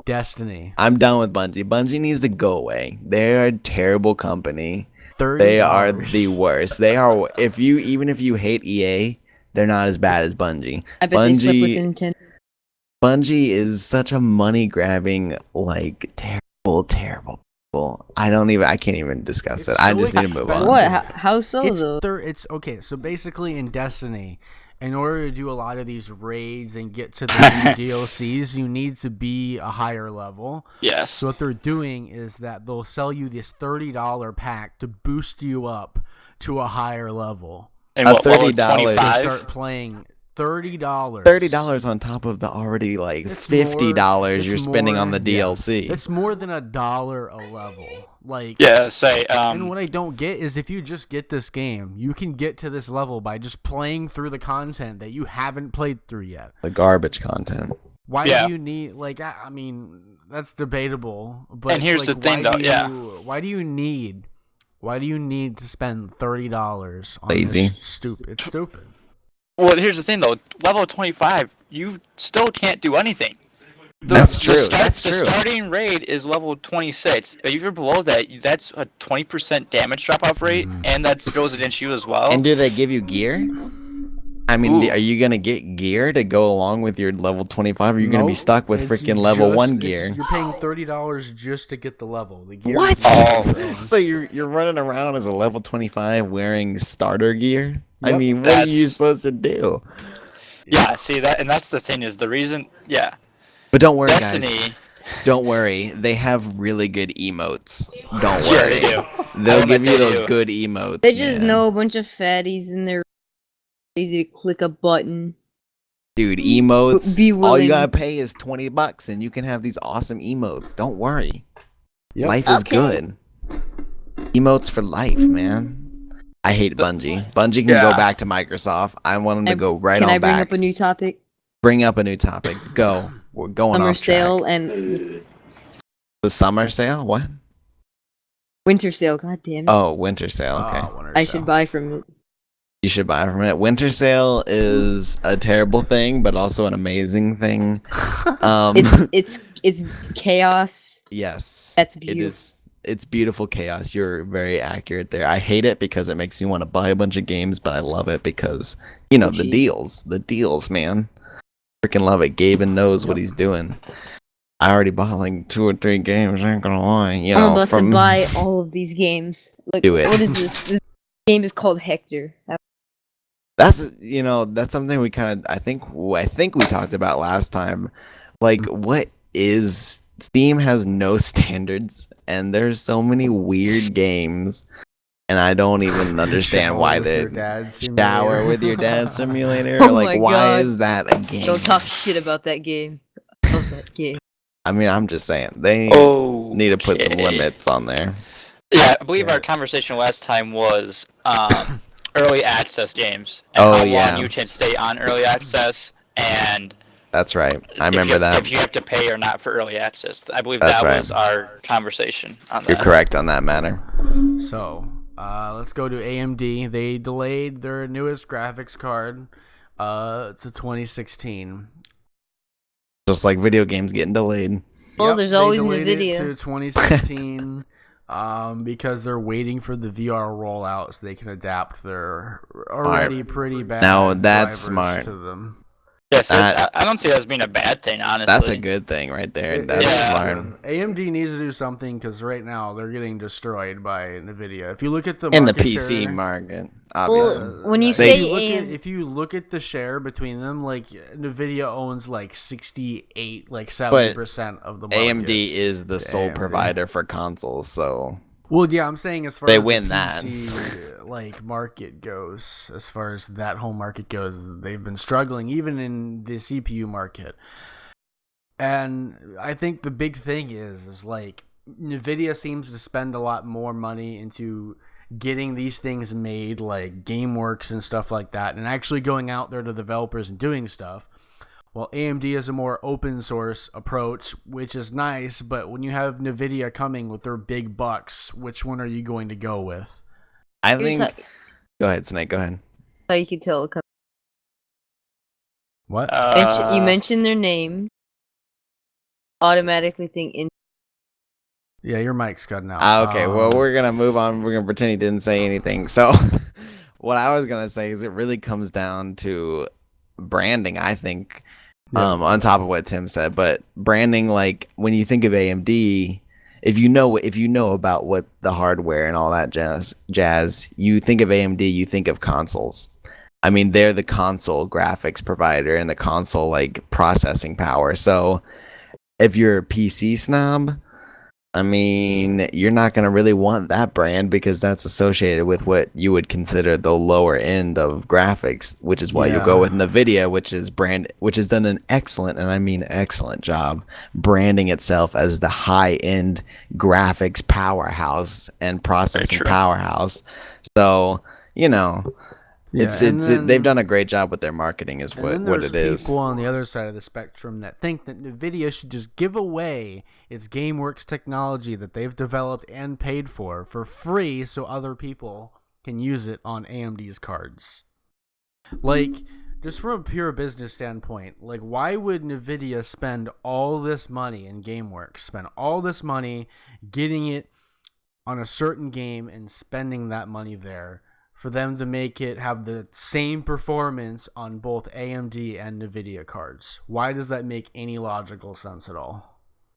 Destiny. I'm done with Bungie. Bungie needs to go away. They're a terrible company. $30. They are the worst. They are. Even if you hate EA, they're not as bad as Bungie. I bet they slept with Nintendo. Bungie is such a money grabbing, like terrible people. I can't even discuss it. It's I so just need to move on. expensive. What? How so It's though? it's okay. So basically, in Destiny, in order to do a lot of these raids and get to the new DLCs, you need to be a higher level. Yes. So what they're doing is that they'll sell you this $30 pack to boost you up to a higher level. And A what, level $30 To 25? start playing $30. $30 on top of the already like It's $50 it's you're spending on the yeah. DLC. It's more than $1 a level. Like Yeah, say, and what I don't get is if you just get this game, you can get to this level by just playing through the content that you haven't played through yet. The garbage content. Why Yeah. do you need I mean that's debatable, but And here's like, the thing, why though, do yeah. why do you need to spend $30 on Lazy. this stupid? It's stupid. well, here's the thing, though. Level 25, you still can't do anything. That's true. That's The true. starting raid is level 26. If you're below that, that's a 20% damage drop-off rate, and that goes against you as well. And do they give you gear? I mean, Ooh. are you gonna get gear to go along with your level 25? Or are you gonna be Nope, stuck with it's freaking level just- 1 it's- gear? You're paying $30 just to get the level. The gear What? is not free. So you're running around as a level 25 wearing starter gear? I Yep. mean, what are you That's- supposed to do? Yeah, see that, and that's the thing is the reason. Yeah, But don't worry, guys. Destiny. Don't worry. They have really good emotes. Don't Yeah, worry. they do. They'll I give bet you they those do. good emotes. They just man. know a bunch of fatties and they're easy to click a button. Dude, emotes. Be All willing. you gotta pay is $20 and you can have these awesome emotes. Don't worry. Yep. Life is Okay. good. Emotes for life, man. I hate Bungie. Bungie can go Yeah. back to Microsoft. I want them to go right Can on I bring back. up a new topic? Bring up a new topic. Go. We're going Summer off track. sale and The summer sale? What? winter sale. God damn it! Oh, winter sale. Okay. Winter I Sale. should buy from it. You should buy from it. Winter Sale is a terrible thing, but also an amazing thing. It's chaos. Yes, That's it beautiful. is. It's beautiful chaos. You're very accurate there. I hate it because it makes me want to buy a bunch of games, but I love it because the Jeez. deals, man. Freaking love it. Gaben knows what he's doing. I already bought like 2 or 3 games. I ain't gonna lie. I'm about to From buy all of these games. Like, do it. what is this? This game is called Hector. That's something we kind of I think we talked about last time. Like, what is Steam has no standards, and there's so many weird games, and I don't even understand why Shower with Your Dad Simulator. Oh Like, my why God. is that a game? Don't talk shit about that game. I love that game. I mean, I'm just saying they need to put some Okay. limits on there. Yeah, I believe Yeah. our conversation last time was early access games and Oh, how yeah. long you can stay on early access, and That's right. I remember that. if you have to pay or not for early access. I believe That's that right. was our conversation on You're that. correct on that matter. So, let's go to AMD. They delayed their newest graphics card to 2016. Just like video games getting delayed. Well, there's always they delayed NVIDIA. it to 2016 because they're waiting for the VR rollout so they can adapt their already pretty bad Now, that's drivers smart. to them. Yes, That- I don't see that as being a bad thing, honestly. That's a good thing right there. It- That's yeah. smart. AMD needs to do something because right now they're getting destroyed by NVIDIA. If you look at the In the market PC share, market, obviously. When you if say you look AM if you look at the share between them, like NVIDIA owns like 68, like 70% of the market. AMD is the sole AMD. provider for consoles, so Well, yeah, I'm saying as far They as win the that. PC, like market goes, as far as that whole market goes, they've been struggling even in the CPU market. And I think the big thing is like Nvidia seems to spend a lot more money into getting these things made, like GameWorks and stuff like that, and actually going out there to developers and doing stuff. Well, AMD is a more open source approach, which is nice, but when you have NVIDIA coming with their big bucks, which one are you going to go with? I Here's think. Go ahead, Snake. Go ahead. how you can tell. What? You mentioned their name. Automatically think in. Yeah, your mic's cutting out. Okay, well, we're gonna move on. We're gonna pretend he didn't say anything. So, what I was gonna say is, it really comes down to branding. I think, on top of what Tim said, but branding, like when you think of AMD, if you know about what the hardware and all that jazz, you think of AMD, you think of consoles. I mean, they're the console graphics provider and the console like processing power. So, if you're a PC snob, I mean, you're not going to really want that brand because that's associated with what you would consider the lower end of graphics, which is why you go with NVIDIA, which has done an excellent, and I mean excellent job branding itself as the high-end graphics powerhouse and processing powerhouse. So, they've done a great job with their marketing is what it is. People on the other side of the spectrum that think that NVIDIA should just give away its GameWorks technology that they've developed and paid for free so other people can use it on AMD's cards. Like, just from a pure business standpoint, like why would NVIDIA spend all this money in GameWorks, spend all this money getting it on a certain game and spending that money there for them to make it have the same performance on both AMD and NVIDIA cards? Why does that make any logical sense at all?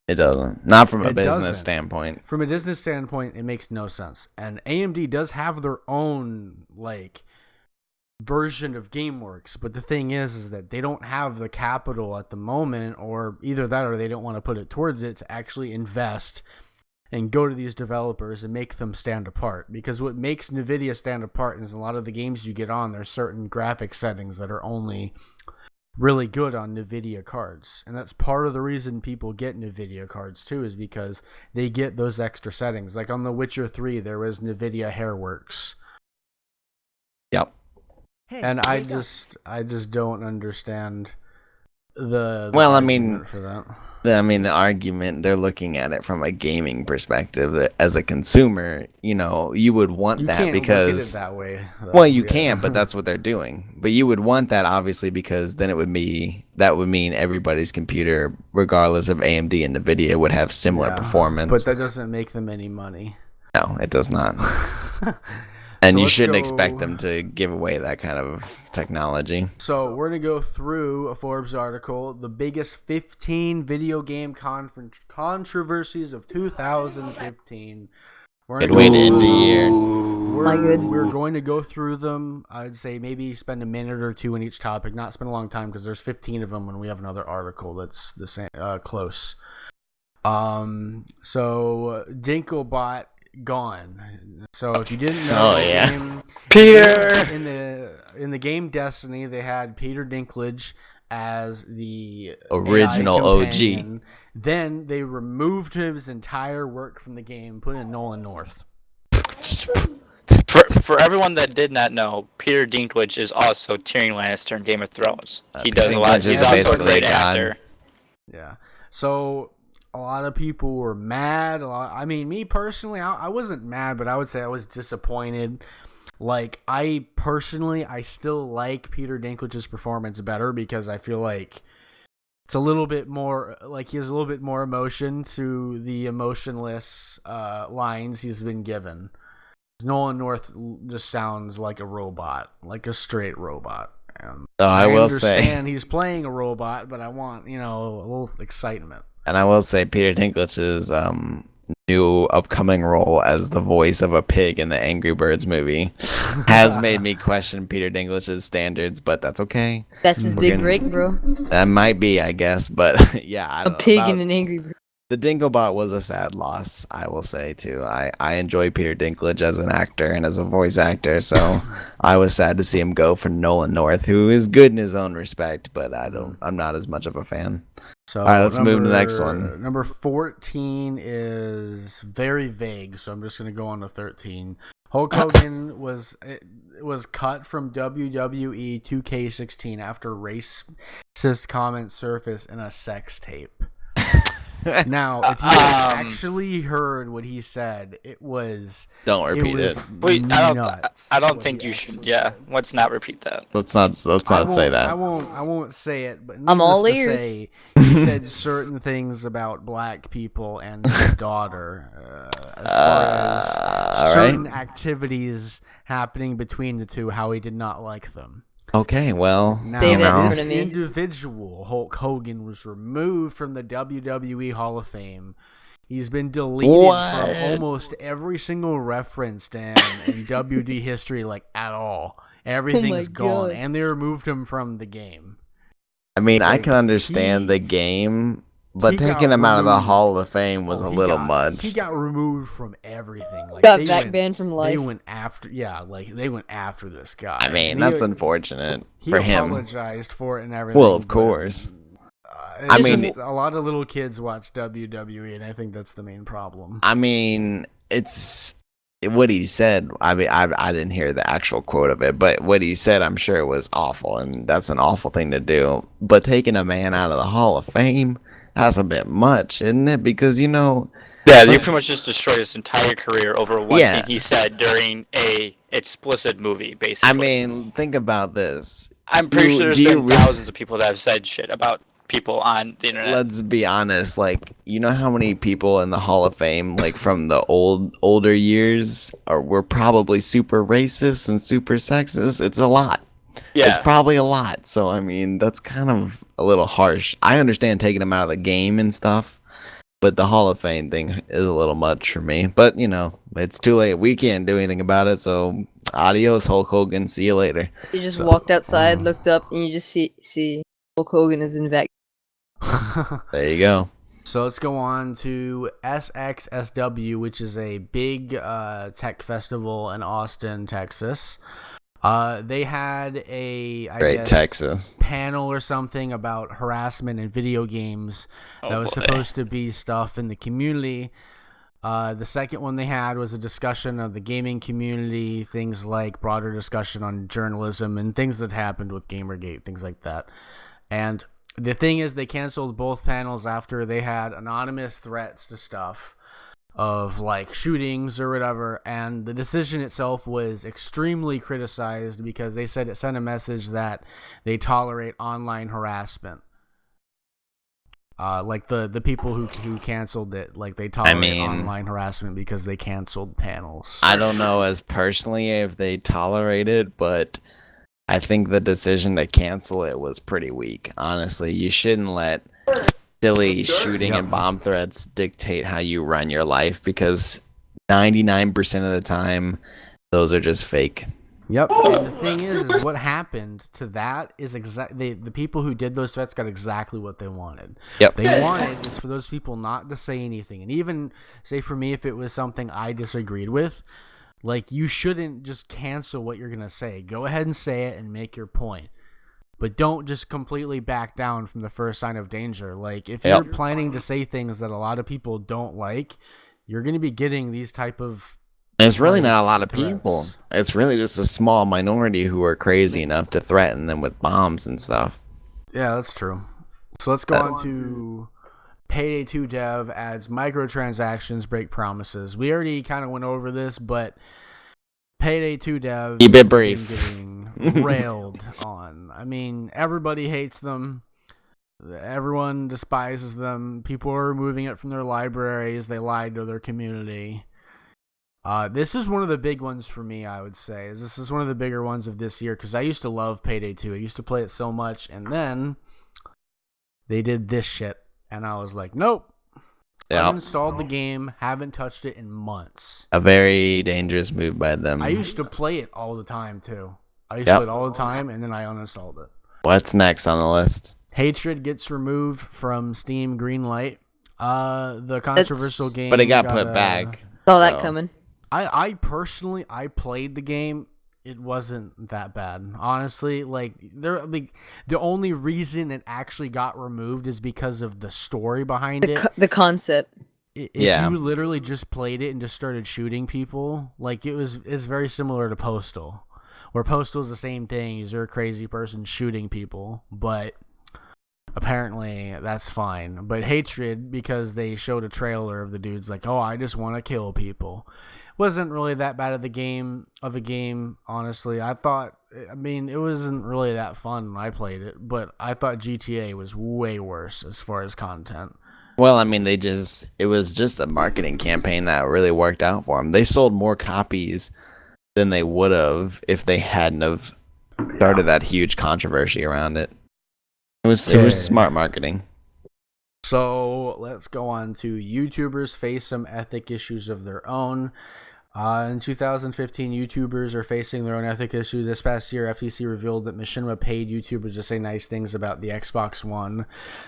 It doesn't. Not from a It business doesn't. standpoint. From a business standpoint, it makes no sense. And AMD does have their own like version of GameWorks, but the thing is that they don't have the capital at the moment, or either that or they don't want to put it towards it to actually invest and go to these developers and make them stand apart. Because what makes NVIDIA stand apart is a lot of the games you get on, there's certain graphic settings that are only really good on NVIDIA cards. And that's part of the reason people get NVIDIA cards too, is because they get those extra settings. Like on The Witcher 3, there was NVIDIA Hairworks. Yep. And I just don't understand the Well, I argument mean, for that. I mean, the argument, they're looking at it from a gaming perspective. As a consumer, you would want You that can't because, look at it that way. Though. well, you Yeah. can't, but that's what they're doing. But you would want that obviously because then that would mean everybody's computer, regardless of AMD and NVIDIA, would have similar performance. But that doesn't make them any money. No, it does not. And So you let's shouldn't go- expect them to give away that kind of technology. So we're gonna go through a Forbes article, the biggest 15 video game controversies of 2015. Good way to end the year. My good. We're going to go through them. I'd say maybe spend a minute or two in each topic, not spend a long time because there's 15 of them, and we have another article that's the same close. So Dinklebot gone. So if you didn't know, Oh, yeah. Peter! in the game Destiny, they had Peter Dinklage as the Original AI OG. companion. Then they removed his entire work from the game, put in Nolan North. For everyone that did not know, Peter Dinklage is also Tyrion Lannister in Game of Thrones. He does a lot. Dinklage He's is also a basically great a god. actor. Yeah. So a lot of people were mad. I mean, me personally, I wasn't mad, but I would say I was disappointed. Like, I still like Peter Dinklage's performance better because I feel like it's a little bit more, like he has a little bit more emotion to the emotionless lines he's been given. Nolan North just sounds like a robot, like a straight robot. So I will say, understand he's playing a robot, but I want, a little excitement. and I will say, Peter Dinklage's new upcoming role as the voice of a pig in the Angry Birds movie has made me question Peter Dinklage's standards, but that's okay. That's his We're big gonna- break, bro. That might be, I guess, but yeah, I A don't know. pig and an angry bird. The Dinklebot was a sad loss, I will say too. I enjoy Peter Dinklage as an actor and as a voice actor, so I was sad to see him go for Nolan North, who is good in his own respect, but I'm not as much of a fan. So All right, let's move to the next one. Number 14 is very vague, so I'm just going to go on to 13. Hulk Hogan was cut from WWE 2K16 after racist comments surfaced in a sex tape. Now, if you actually heard what he said, it was Don't repeat it. Wait, nuts I don't what think he you should. actually Yeah, said. let's not repeat that. Let's not say that. I won't say it, but I'm all needless to ears. say, he said certain things about black people and his daughter, as far as all certain right. activities happening between the two, how he did not like them. Okay, well, Now, Say that in front this of me. individual, Hulk Hogan, was removed from the WWE Hall of Fame. He's been deleted What? from almost every single reference in WD history, like at all. Everything's gone, God. and they removed him from the game. I mean, I Like, can understand he- the game, but he got taking him out of the removed. Hall of Fame was Oh, a he little got- much. He got removed from everything. Like Got they back went, banned from They life. went after, they went after this guy. I mean, And that's he, unfortunate he for him. apologized for it and everything. Well, of but, course. I mean- mean, a lot of little kids watch WWE, and I think that's the main problem. I mean, it's what he said. I mean, I didn't hear the actual quote of it, but what he said, I'm sure was awful, and that's an awful thing to do. But taking a man out of the Hall of Fame, that's a bit much, isn't it? Because Yeah, you pretty much just destroyed his entire career over one Yeah. thing he said during a explicit movie, basically. I mean, think about this. I'm pretty sure there's do you been really- thousands of people that have said shit about people on the internet. Let's be honest. Like, you know how many people in the Hall of Fame, like from the older years, were probably super racist and super sexist? It's a lot. Yeah. It's probably a lot. So I mean, that's kind of a little harsh. I understand taking him out of the game and stuff, but the Hall of Fame thing is a little much for me. But it's too late. We can't do anything about it. So adios, Hulk Hogan. See you later. You just So- walked outside, looked up, and you just see Hulk Hogan has been vaccinated. There you go. So let's go on to SXSW, which is a big tech festival in Austin, Texas. They had a Great Texas. panel or something about harassment in video games that was boy. supposed to be stuff in the community. The second one they had was a discussion of the gaming community, things like broader discussion on journalism and things that happened with Gamergate, things like that. And the thing is, they canceled both panels after they had anonymous threats to stuff of like shootings or whatever, and the decision itself was extremely criticized because they said it sent a message that they tolerate online harassment. Like the people who canceled it, like they tolerate online harassment because they canceled panels. I don't know as personally if they tolerate it, but I think the decision to cancel it was pretty weak. Honestly, you shouldn't let silly shooting and bomb threats dictate how you run your life, because 99% of the time, those are just fake. Yep. And the thing is what happened to that is exactly the people who did those threats got exactly what they wanted. Yep. They wanted is for those people not to say anything, and even say for me, if it was something I disagreed with, like, you shouldn't just cancel what you're gonna say. Go ahead and say it and make your point. But don't just completely back down from the first sign of danger. Like, if you're planning to say things that a lot of people don't like, you're going to be getting these type of... And it's really not a lot of people. It's really just a small minority who are crazy enough to threaten them with bombs and stuff. Yeah, that's true. So let's go on to Payday 2 dev adds microtransactions break promises. We already kind of went over this, but... Payday 2 dev keep it brief. Getting railed on. I mean, everybody hates them. Everyone despises them. People are removing it from their libraries. They lied to their community. This is one of the big ones for me, I would say. This is one of the bigger ones of this year, because I used to love Payday 2. I used to play it so much, and then they did this shit, and I was like, nope. I installed the game, haven't touched it in months. A very dangerous move by them. I used to play it all the time, too. I used to play it all the time, and then I uninstalled it. What's next on the list? Hatred gets removed from Steam Greenlight. The controversial game... But it got put back. Saw that coming. I personally, I played the game. It wasn't that bad, honestly. Like, the only reason it actually got removed is because of the story behind it. The concept. If you literally just played it and just started shooting people, like, it's very similar to Postal, where Postal is the same thing. You're a crazy person shooting people, but apparently that's fine. But Hatred, because they showed a trailer of the dudes like, oh, I just want to kill people. Wasn't really that bad of a game, honestly. I mean, it wasn't really that fun when I played it, but I thought GTA was way worse as far as content. Well, I mean, it was just a marketing campaign that really worked out for them. They sold more copies than they would have if they hadn't have started that huge controversy around it. It was smart marketing. So let's go on to YouTubers face some ethic issues of their own. In 2015, YouTubers are facing their own ethic issue. This past year, FTC revealed that Machinima paid YouTubers to say nice things about the Xbox One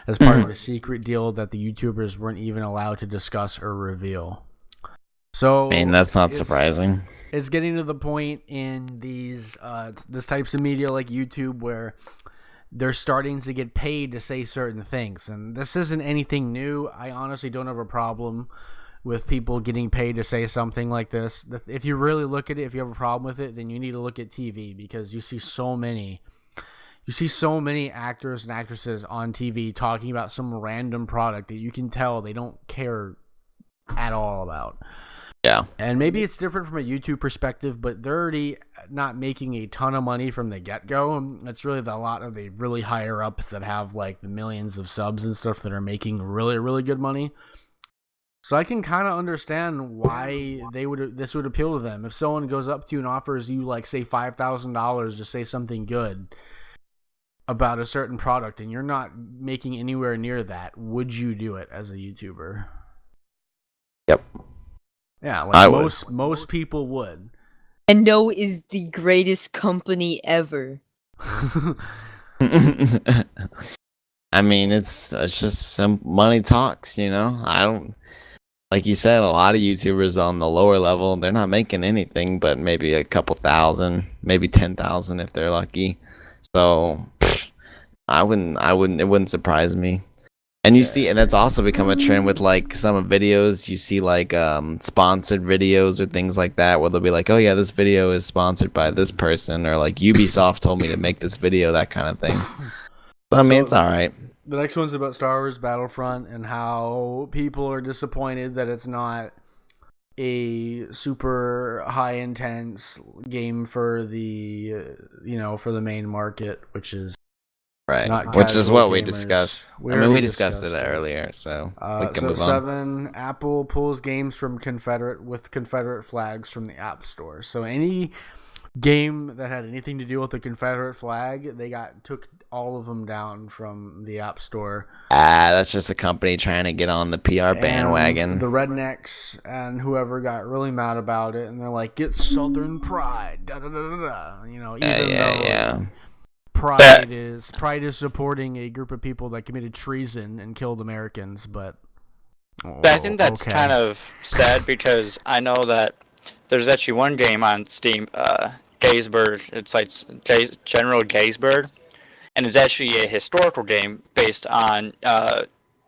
as part of a secret deal that the YouTubers weren't even allowed to discuss or reveal. So, I mean, that's not surprising. It's getting to the point in these types of media like YouTube where they're starting to get paid to say certain things. And this isn't anything new. I honestly don't have a problem with people getting paid to say something like this. If you really look at it, if you have a problem with it, then you need to look at TV, because you see so many actors and actresses on TV talking about some random product that you can tell they don't care at all about. Yeah. And maybe it's different from a YouTube perspective, but they're already not making a ton of money from the get-go. It's really a lot of the really higher ups that have like the millions of subs and stuff that are making really, really good money. So I can kind of understand why this would appeal to them. If someone goes up to you and offers you, like, say $5,000 to say something good about a certain product and you're not making anywhere near that, would you do it as a YouTuber? Yep. Yeah, like most people would. Nintendo is the greatest company ever. I mean, it's just some money talks, you know? Like you said, a lot of YouTubers on the lower level, they're not making anything but maybe a couple thousand, maybe 10,000 if they're lucky. So it wouldn't surprise me. And you see, and that's also become a trend with like some videos. You see like sponsored videos or things like that, where they'll be like, oh yeah, this video is sponsored by this person, or like Ubisoft told me to make this video, that kind of thing. So, I mean, it's all right. The next one's about Star Wars Battlefront and how people are disappointed that it's not a super high intense game for the for the main market, which is Right, not which is casual what we gamers. discussed. We I mean, already we discussed it discussed it. earlier, so we can So move on. 7, Apple pulls games from Confederate flags from the App Store. So any game that had anything to do with the Confederate flag, they took all of them down from the App Store. That's just a company trying to get on the PR bandwagon. And the rednecks and whoever got really mad about it, and they're like, "Get Southern pride." Da, da, da, da, da. Even though Pride is supporting a group of people that committed treason and killed Americans, but I think that's kind of sad because I know that there's actually one game on Steam, Gettysburg. It's like General Gettysburg, and it's actually a historical game based on.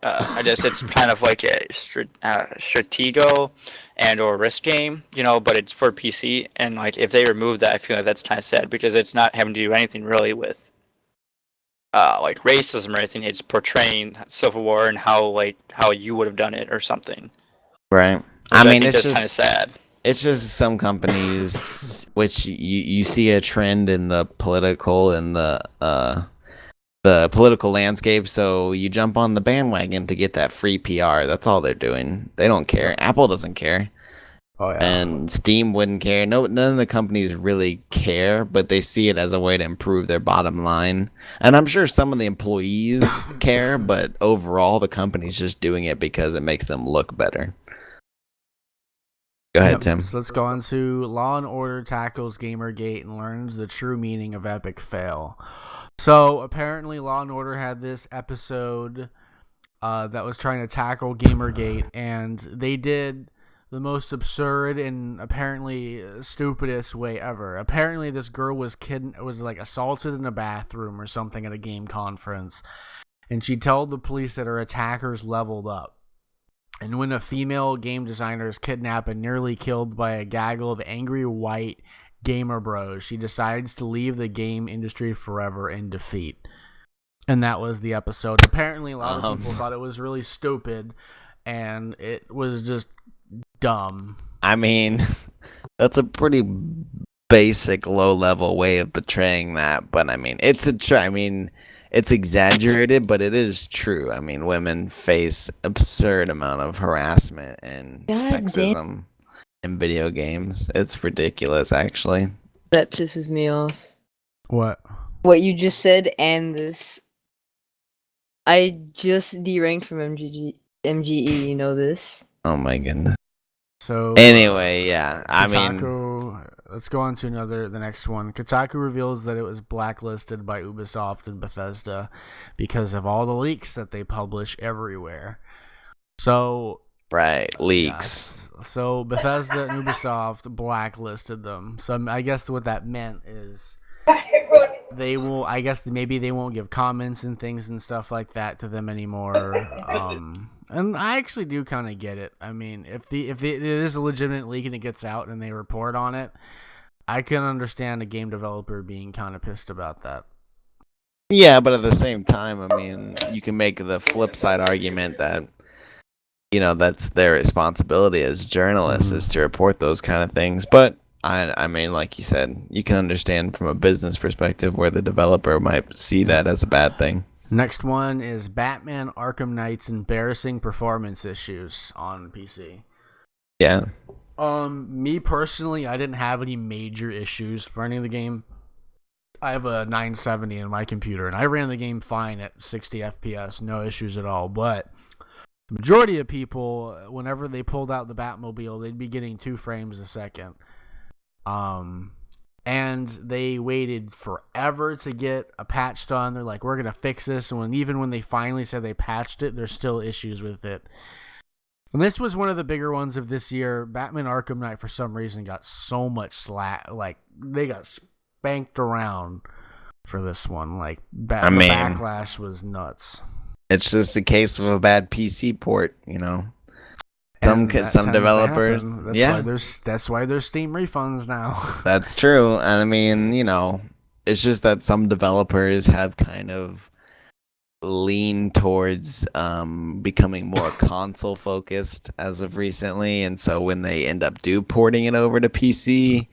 I guess it's kind of like a Stratego and/or Risk game, but it's for PC. And like if they remove that, I feel like that's kind of sad because it's not having to do anything really with like racism or anything. It's portraying Civil War and how you would have done it or something. Right. I mean, it's just kind of sad. It's just some companies, which you see a trend in the political and the political landscape, so you jump on the bandwagon to get that free PR. That's all they're doing. They don't care. Apple doesn't care. Oh, yeah. And Steam wouldn't care. None of the companies really care, but they see it as a way to improve their bottom line. And I'm sure some of the employees care, but overall the company's just doing it because it makes them look better. Go ahead, Tim. So let's go on to Law and Order tackles Gamergate and learns the true meaning of epic fail. So apparently Law and Order had this episode that was trying to tackle Gamergate, and they did the most absurd and apparently stupidest way ever. Apparently this girl was like assaulted in a bathroom or something at a game conference, and she told the police that her attackers leveled up. And when a female game designer is kidnapped and nearly killed by a gaggle of angry white gamer bros, she decides to leave the game industry forever in defeat. And that was the episode. Apparently a lot of people thought it was really stupid, and it was just dumb. I mean, that's a pretty basic low-level way of portraying that, but I mean, it's exaggerated, but it is true. I mean, women face absurd amount of harassment and sexism in video games. It's ridiculous, actually. That pisses me off. What you just said, and this. I just deranked from MGE, you know this? Oh my goodness. So anyway, yeah. Let's go on to the next one. Kotaku reveals that it was blacklisted by Ubisoft and Bethesda because of all the leaks that they publish everywhere. So leaks. Yeah, so Bethesda and Ubisoft blacklisted them. So I guess what that meant is they will. I guess maybe they won't give comments and things and stuff like that to them anymore. And I actually do kind of get it. I mean, if it is a legitimate leak and it gets out and they report on it, I can understand a game developer being kind of pissed about that. Yeah, but at the same time, I mean, you can make the flip side argument that, that's their responsibility as journalists is to report those kind of things. But I mean, like you said, you can understand from a business perspective where the developer might see that as a bad thing. Next one is Batman Arkham Knight's embarrassing performance issues on PC. Yeah. Me personally, I didn't have any major issues running the game. I have a 970 in my computer, and I ran the game fine at 60 FPS, no issues at all. But the majority of people, whenever they pulled out the Batmobile, they'd be getting 2 frames a second. And they waited forever to get a patch done. They're like, we're going to fix this. And even when they finally said they patched it, there's still issues with it. And this was one of the bigger ones of this year. Batman Arkham Knight, for some reason, got so much slack. Like, they got spanked around for this one. Like, the backlash was nuts. It's just a case of a bad PC port, Some developers, that's why there's Steam refunds now. That's true, and I mean, it's just that some developers have kind of lean towards becoming more console focused as of recently, and so when they end up porting it over to PC,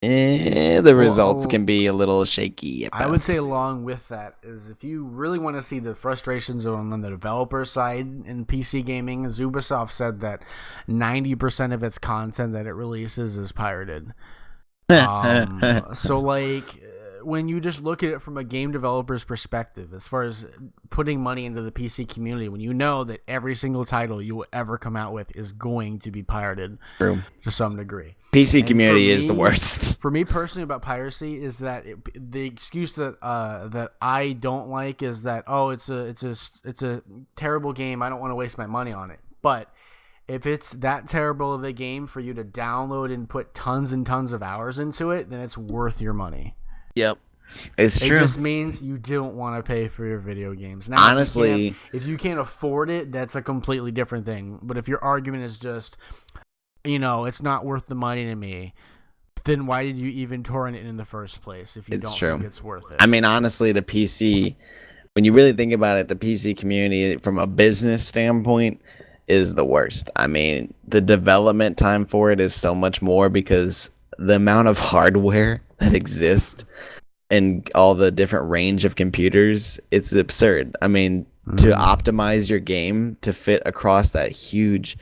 the results can be a little shaky at I would say best. along with that is if you really want to see the frustrations on the developer side in PC gaming, Ubisoft said that 90% of its content that it releases is pirated. So like when you just look at it from a game developer's perspective, as far as putting money into the PC community, when you know that every single title you will ever come out with is going to be pirated True. to some degree. PC And community for is the me- worst. For me personally, about piracy is that the excuse that that I don't like is that it's a terrible game. I don't want to waste my money on it. But if it's that terrible of a game for you to download and put tons and tons of hours into it, then it's worth your money. Yep. It's It true. just means you don't want to pay for your video games. Now, Honestly, if you can't afford it, that's a completely different thing. But if your argument is just, it's not worth the money to me, then why did you even torrent it in the first place if you It's don't true. think it's worth it? I mean, honestly, the PC, when you really think about it, the PC community from a business standpoint is the worst. I mean, the development time for it is so much more because the amount of hardware that exists and all the different range of computers, it's absurd. I mean, to optimize your game to fit across that huge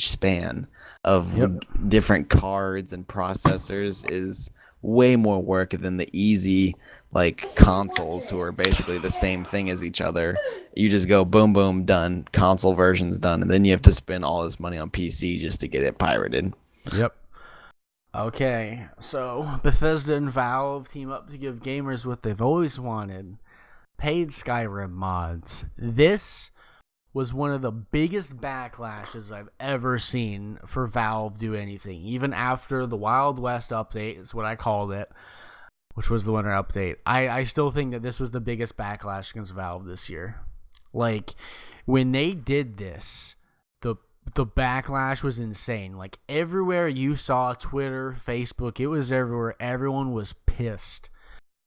span of different cards and processors is way more work than the easy like consoles who are basically the same thing as each other. You just go boom boom done, console version's done, and then you have to spend all this money on PC just to get it pirated. Yep. Okay, so Bethesda and Valve team up to give gamers what they've always wanted: paid Skyrim mods. This was one of the biggest backlashes I've ever seen for Valve do anything. Even after the Wild West update is what I called it, which was the winter update. I still think that this was the biggest backlash against Valve this year. Like, when they did this, the backlash was insane. Like, everywhere you saw, Twitter, Facebook, it was everywhere. Everyone was pissed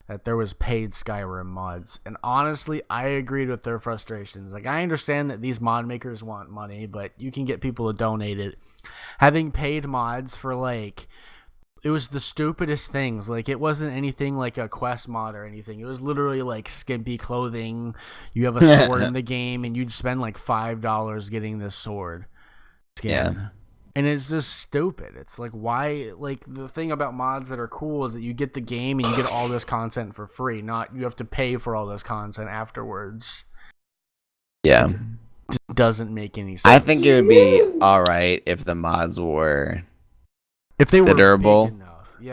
that there was paid Skyrim mods. And honestly, I agreed with their frustrations. Like, I understand that these mod makers want money, but you can get people to donate it. Having paid mods for, like, it was the stupidest things. Like, it wasn't anything like a quest mod or anything. It was literally like skimpy clothing. You have a sword in the game, and you'd spend like $5 getting this sword skin. Yeah. And it's just stupid. It's like, why? Like, the thing about mods that are cool is that you get the game and you get all this content for free, not you have to pay for all this content afterwards. Yeah. It just doesn't make any sense. I think it would be all right if the mods were if they were durable. big enough.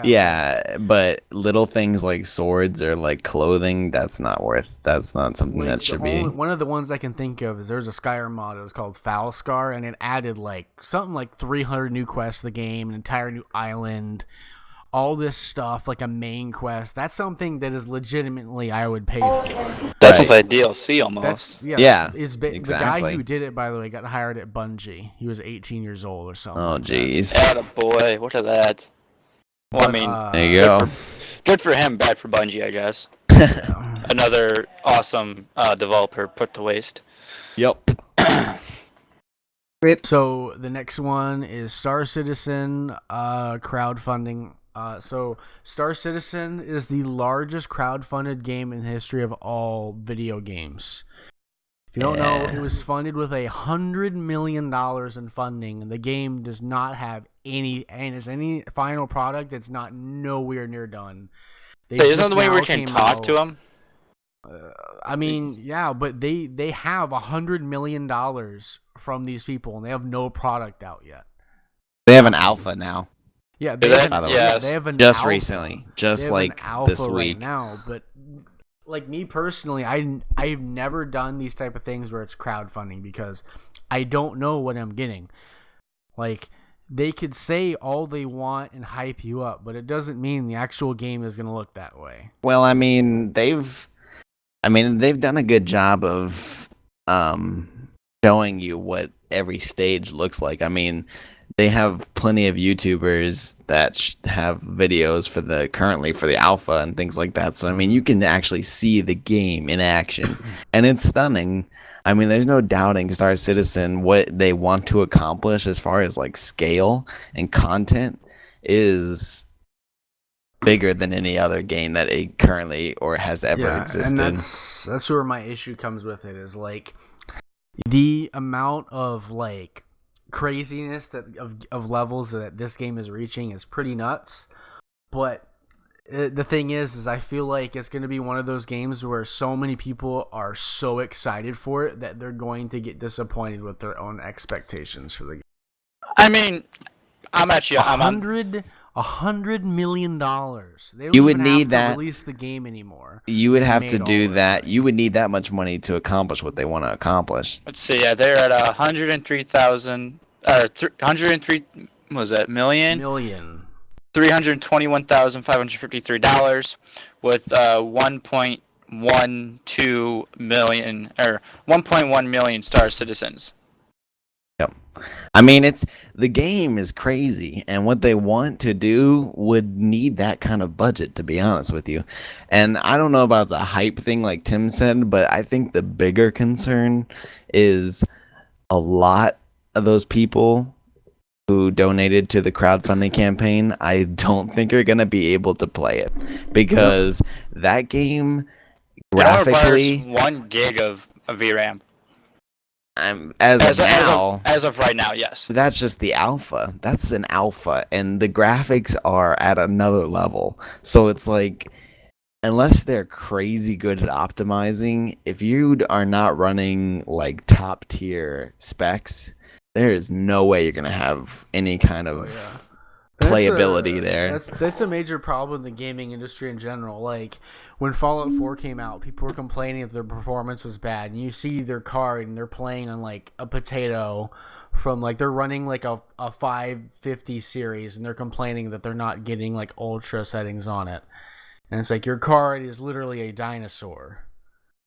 Yeah, but little things like swords or like clothing, that's not something Like, that should be. One of the ones I can think of is there's a Skyrim mod. It was called Foul Scar, and it added like something like 300 new quests to the game, an entire new island, all this stuff, like a main quest. That's something that is legitimately I would pay for. That sounds like DLC almost. Yeah, The guy exactly. who did it, by the way, got hired at Bungie. He was 18 years old or something. Oh, like that. jeez. Attaboy, look at that. Well, I But, mean, There you go. good for him, bad for Bungie, I guess. Another awesome developer put to waste. Yep. So the next one is Star Citizen crowdfunding. So Star Citizen is the largest crowdfunded game in the history of all video games. If you don't know, it was funded with $100 million in funding, and the game does not have any final product. It's not nowhere near done. Hey, isn't that the way we can talk to him? I mean, yeah, but they have $100 million from these people, and they have no product out yet. They have an alpha now. Yeah, Do they they? have an, Yes. they have an Just alpha. recently. They Just have like an alpha this week. right now. But like me personally, I've never done these type of things where it's crowdfunding because I don't know what I'm getting. Like, they could say all they want and hype you up, but it doesn't mean the actual game is going to look that way. Well, I mean, they've done a good job of showing you what every stage looks like. I mean, they have plenty of YouTubers that have videos for currently for the alpha and things like that. So I mean, you can actually see the game in action, and it's stunning. I mean, there's no doubting Star Citizen what they want to accomplish as far as like scale and content is bigger than any other game that it currently or has ever existed. And that's where my issue comes with it is like the amount of like craziness of levels that this game is reaching is pretty nuts. But the thing is I feel like it's going to be one of those games where so many people are so excited for it that they're going to get disappointed with their own expectations for the game. I mean, I'm actually $100 million. They don't You would even need have to that. release the game anymore. You would have to Made do all of that. it. You would need that much money to accomplish what they want to accomplish. let's see. Yeah, they're at 103,000 or 103. What was that million? $321,553 with 1.12 million or 1.1 million Star Citizens. Yep. I mean, the game is crazy, and what they want to do would need that kind of budget, to be honest with you. And I don't know about the hype thing, like Tim said, but I think the bigger concern is a lot of those people who donated to the crowdfunding campaign, I don't think are going to be able to play it because that game graphically, it requires 1 gig of VRAM. as of right now, yes. That's just the alpha. That's an alpha, and the graphics are at another level. So it's like, unless they're crazy good at optimizing, if you are not running like top tier specs, there is no way you're gonna have any kind of playability there. That's a major problem in the gaming industry in general. Like when Fallout 4 came out, people were complaining that their performance was bad, and you see their card and they're playing on like a potato from like they're running like a 550 series, and they're complaining that they're not getting like ultra settings on it. And it's like your card is literally a dinosaur.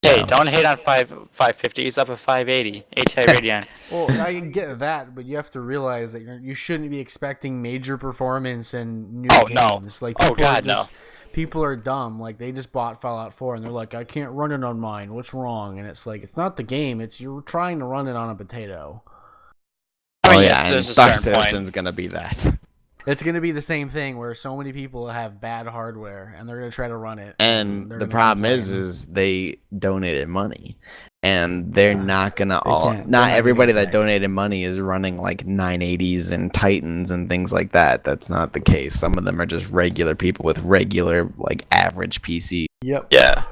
Hey, don't hate on 550. It's up at 580. 8-type Radeon. Well, I get that, but you have to realize that you shouldn't be expecting major performance in new games. No. Like, No. People are dumb. Like, they just bought Fallout 4, and they're like, I can't run it on mine. What's wrong? And it's like, it's not the game. It's you're trying to run it on a potato. I mean, yeah, yes, and Star Citizen's gonna be that. It's going to be the same thing where so many people have bad hardware, and they're going to try to run it. And the problem is they donated money, and they're not gonna not everybody that donated money is running like 980s and Titans and things like that. That's not the case. Some of them are just regular people with regular like average PC. Yep. Yeah.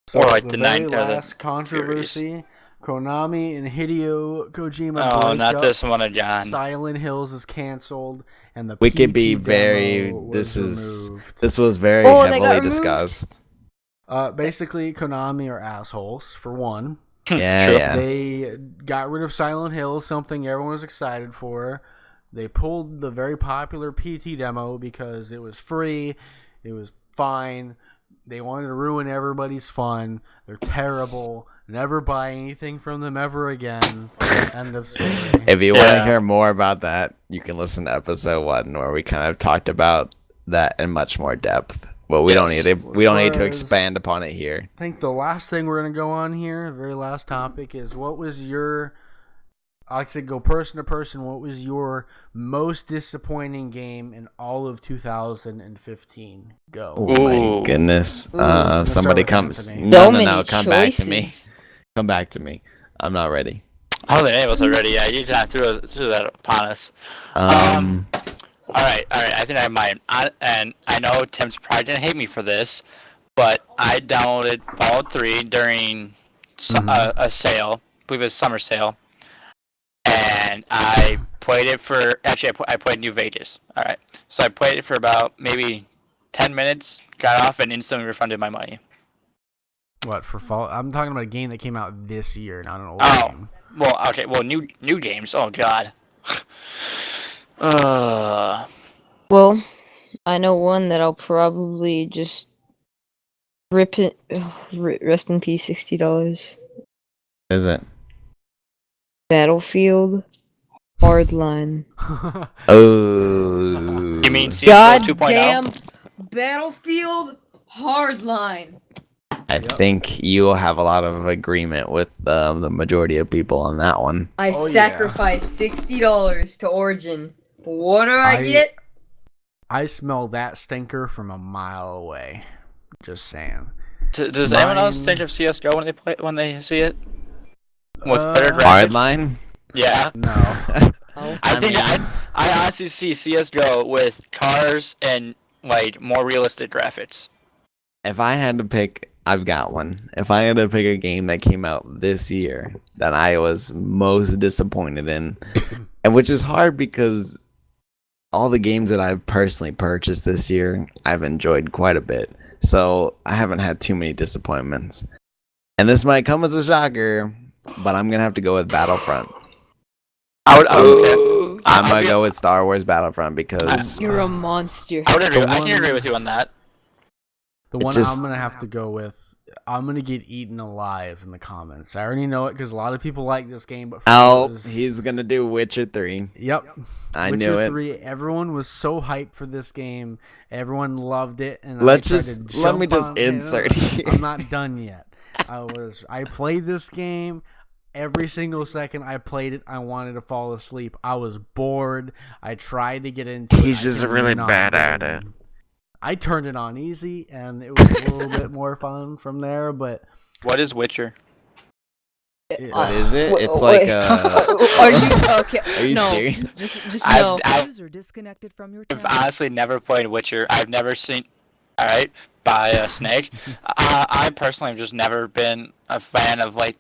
So or like the very last controversy. Konami and Hideo Kojima. Oh, not this one, John. Silent Hills is canceled, and the We could be PT very. demo This was was very Oh, they got heavily removed? discussed. Basically, Konami are assholes for one. Yeah, Sure. yeah. They got rid of Silent Hill, something everyone was excited for. They pulled the very popular PT demo because it was free, it was fine. They wanted to ruin everybody's fun. They're terrible. Never buy anything from them ever again. End of story. If you want to hear more about that, you can listen to episode 1 where we kind of talked about that in much more depth. But we don't need to expand upon it here. I think the last thing we're gonna go on here, the very last topic, is what was your? I like to go person to person. What was your most disappointing game in all of 2015? Go. Oh my goodness! Let's Somebody start with comes. Anthony. So No, many come back to me. choices. Come back to me. I'm not ready. Oh, the name was already. Yeah, you just threw that upon us. All right. I think I have mine. And I know Tim's probably didn't hate me for this, but I downloaded Fallout 3 during a sale. I believe it was summer sale. And I played it for. Actually, I played New Vegas. All right. So I played it for about maybe 10 minutes, got off, and instantly refunded my money. What for fall? I'm talking about a game that came out this year, not an old Oh. game. Well, okay. Well, new games. Oh God. Well, I know one that I'll probably just rip it. Rest in peace, $60. Is it? Battlefield Hardline. Oh. You mean CSGO God 2.0? damn Battlefield Hardline. I think you'll have a lot of agreement with the majority of people on that one. I Oh, yeah. sacrificed $60 to Origin. What do I get? I smell that stinker from a mile away. Just saying. Does anyone else think of CS:GO when they see it? With better graphics? Hardline? No. Yeah. I think mean- I honestly see CS:GO with cars and like more realistic graphics. If I had to pick, I've got one. If I had to pick a game that came out this year that I was most disappointed in, and which is hard because all the games that I've personally purchased this year, I've enjoyed quite a bit. So I haven't had too many disappointments. And this might come as a shocker, but I'm going to have to go with Battlefront. I would okay. I'm going to go with Star Wars Battlefront because You're a monster. I would agree. The I can one- agree with you on that. The It one just- I'm gonna have to go with, I'm gonna get eaten alive in the comments. I already know it because a lot of people like this game, but for oh, those- he's going to do Witcher 3. Yep. I Witcher knew it. 3, everyone was so hyped for this game. Everyone loved it, and Let's I tried just- to let jump me just on- insert here. I'm not done yet. I played this game. Every single second I played it, I wanted to fall asleep. I was bored. I tried to get into it. He's I just could really not bad get at in. I turned it on easy, and it was a little bit more fun from there. But What is Witcher? What is it? Wait, It's wait. like Are you okay? Are you no, serious? Just I've- no. I've- User disconnected from your I've channel. honestly never played Witcher. I've never seen. All right, by Snake. I personally have just never been a fan of like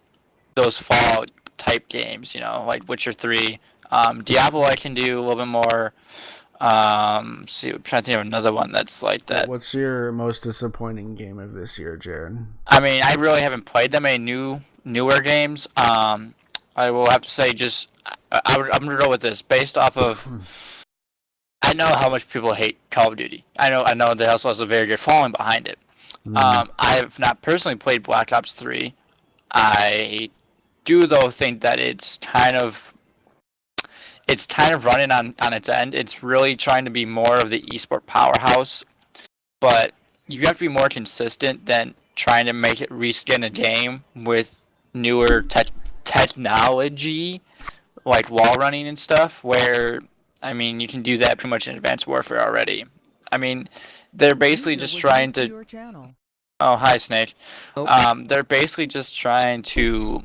those Fallout type games. You know, like Witcher 3. Diablo, I can do a little bit more. See, I'm trying to think of another one that's like that. what's your most disappointing game of this year, Jared? I mean, I really haven't played that many newer games. I will have to say, I'm gonna go with this based off of. I know how much people hate Call of Duty. I know that also has a very good following behind it. I have not personally played Black Ops 3. I do though think that it's kind of running on its end. It's really trying to be more of the esport powerhouse, but you have to be more consistent than trying to make it reskin a game with newer technology like wall running and stuff, where I mean you can do that pretty much in Advanced Warfare already. I mean they're basically User just was trying moved to your channel. oh hi Snake. Oh. They're basically just trying to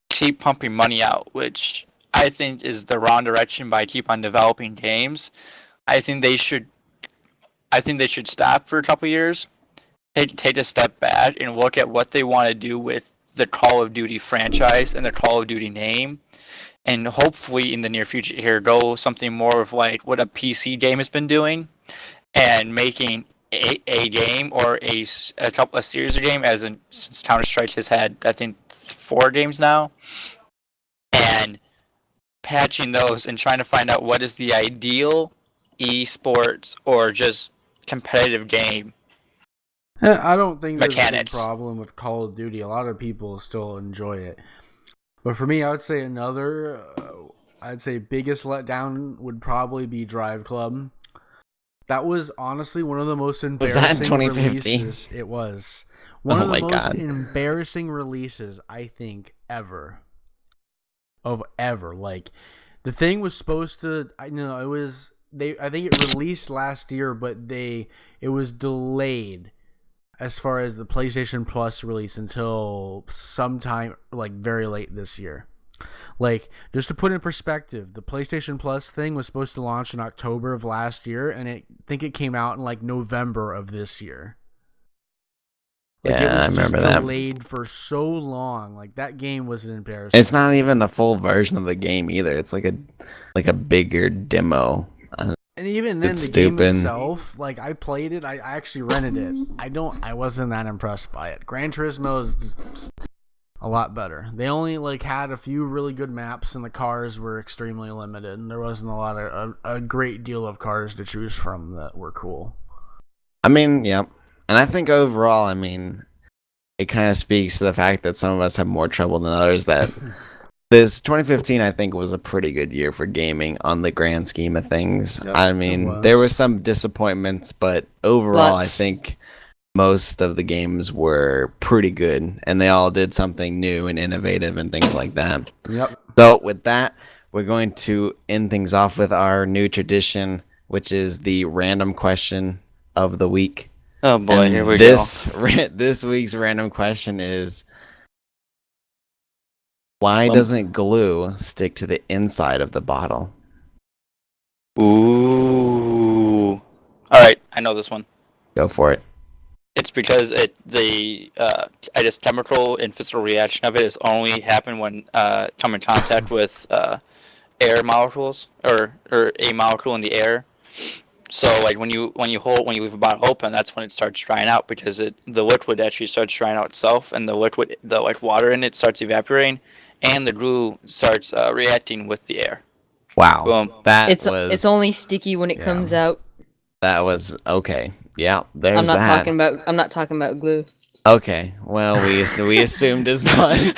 keep pumping money out, which I think is the wrong direction by keep on developing games. I think they should stop for a couple years, take a step back and look at what they want to do with the Call of Duty franchise and the Call of Duty name, and hopefully in the near future here go something more of like what a PC game has been doing, and making a game or a series of game, as in since Counter-Strike has had I think 4 games now, and patching those and trying to find out what is the ideal esports or just competitive game. I don't think there's a big Mechanics. problem with Call of Duty. A lot of people still enjoy it. But for me, I would say biggest letdown would probably be Drive Club. That was honestly one of the most Was embarrassing that in 2015? releases. It was. One Oh of the my most God. embarrassing releases, I think, ever. Like, the thing was supposed to, I think it released last year, but it was delayed as far as the PlayStation Plus release until sometime like very late this year. Like, just to put in perspective, the PlayStation Plus thing was supposed to launch in October of last year, and I think it came out in like November of this year. Like, Yeah, I remember just that. delayed for so long. Like, that game was an embarrassment. It's not even a full version of the game either. It's like a bigger demo. And even then, It's the game stupid. itself, like, I played it. I actually rented it. I wasn't that impressed by it. Gran Turismo is just a lot better. They only like had a few really good maps, and the cars were extremely limited. And there wasn't a great deal of cars to choose from that were cool. I mean, yeah. And I think overall, I mean, it kind of speaks to the fact that some of us have more trouble than others that This 2015, I think, was a pretty good year for gaming on the grand scheme of things. Yep, I it mean, there were was. some disappointments, but overall, I Lots. think most of the games were pretty good, and they all did something new and innovative and things like that. Yep. So, with that, we're going to end things off with our new tradition, which is the random question of the week. Oh boy, And here we this week's random question is, why Well- doesn't glue stick to the inside of the bottle? go. Ooh. All right, I know this one. Go for it. It's because I guess chemical and physical reaction of it is only happen when come in contact with air molecules or a molecule in the air. So like when you leave a bottle open, that's when it starts drying out because the liquid actually starts drying out itself, and the water in it starts evaporating, and the glue starts reacting with the air. Wow. Boom. It's only sticky when it Yeah. comes out. That was okay. Yeah, there's I'm not that. talking about glue. Okay. Well, we assumed as much.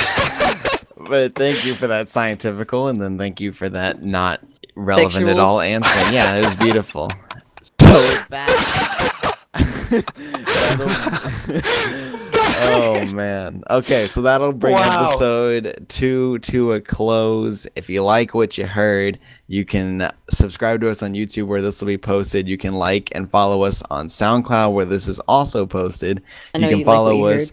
But thank you for that scientifical, and then thank you for that not relevant at Sexual. all answer. Yeah, it was beautiful. So with that, oh man. Okay, so that'll bring Wow. episode 2 to a close. If you like what you heard, you can subscribe to us on YouTube where this will be posted. You can like and follow us on SoundCloud where this is also posted. I know You can you like what follow you us.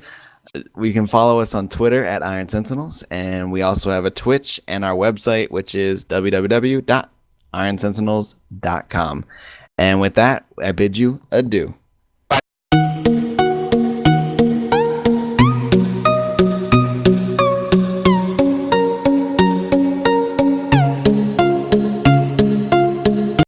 We can follow us on Twitter at Iron Sentinels, and we also have a Twitch and our website, which is www.ironsentinels.com. And with that, I bid you adieu.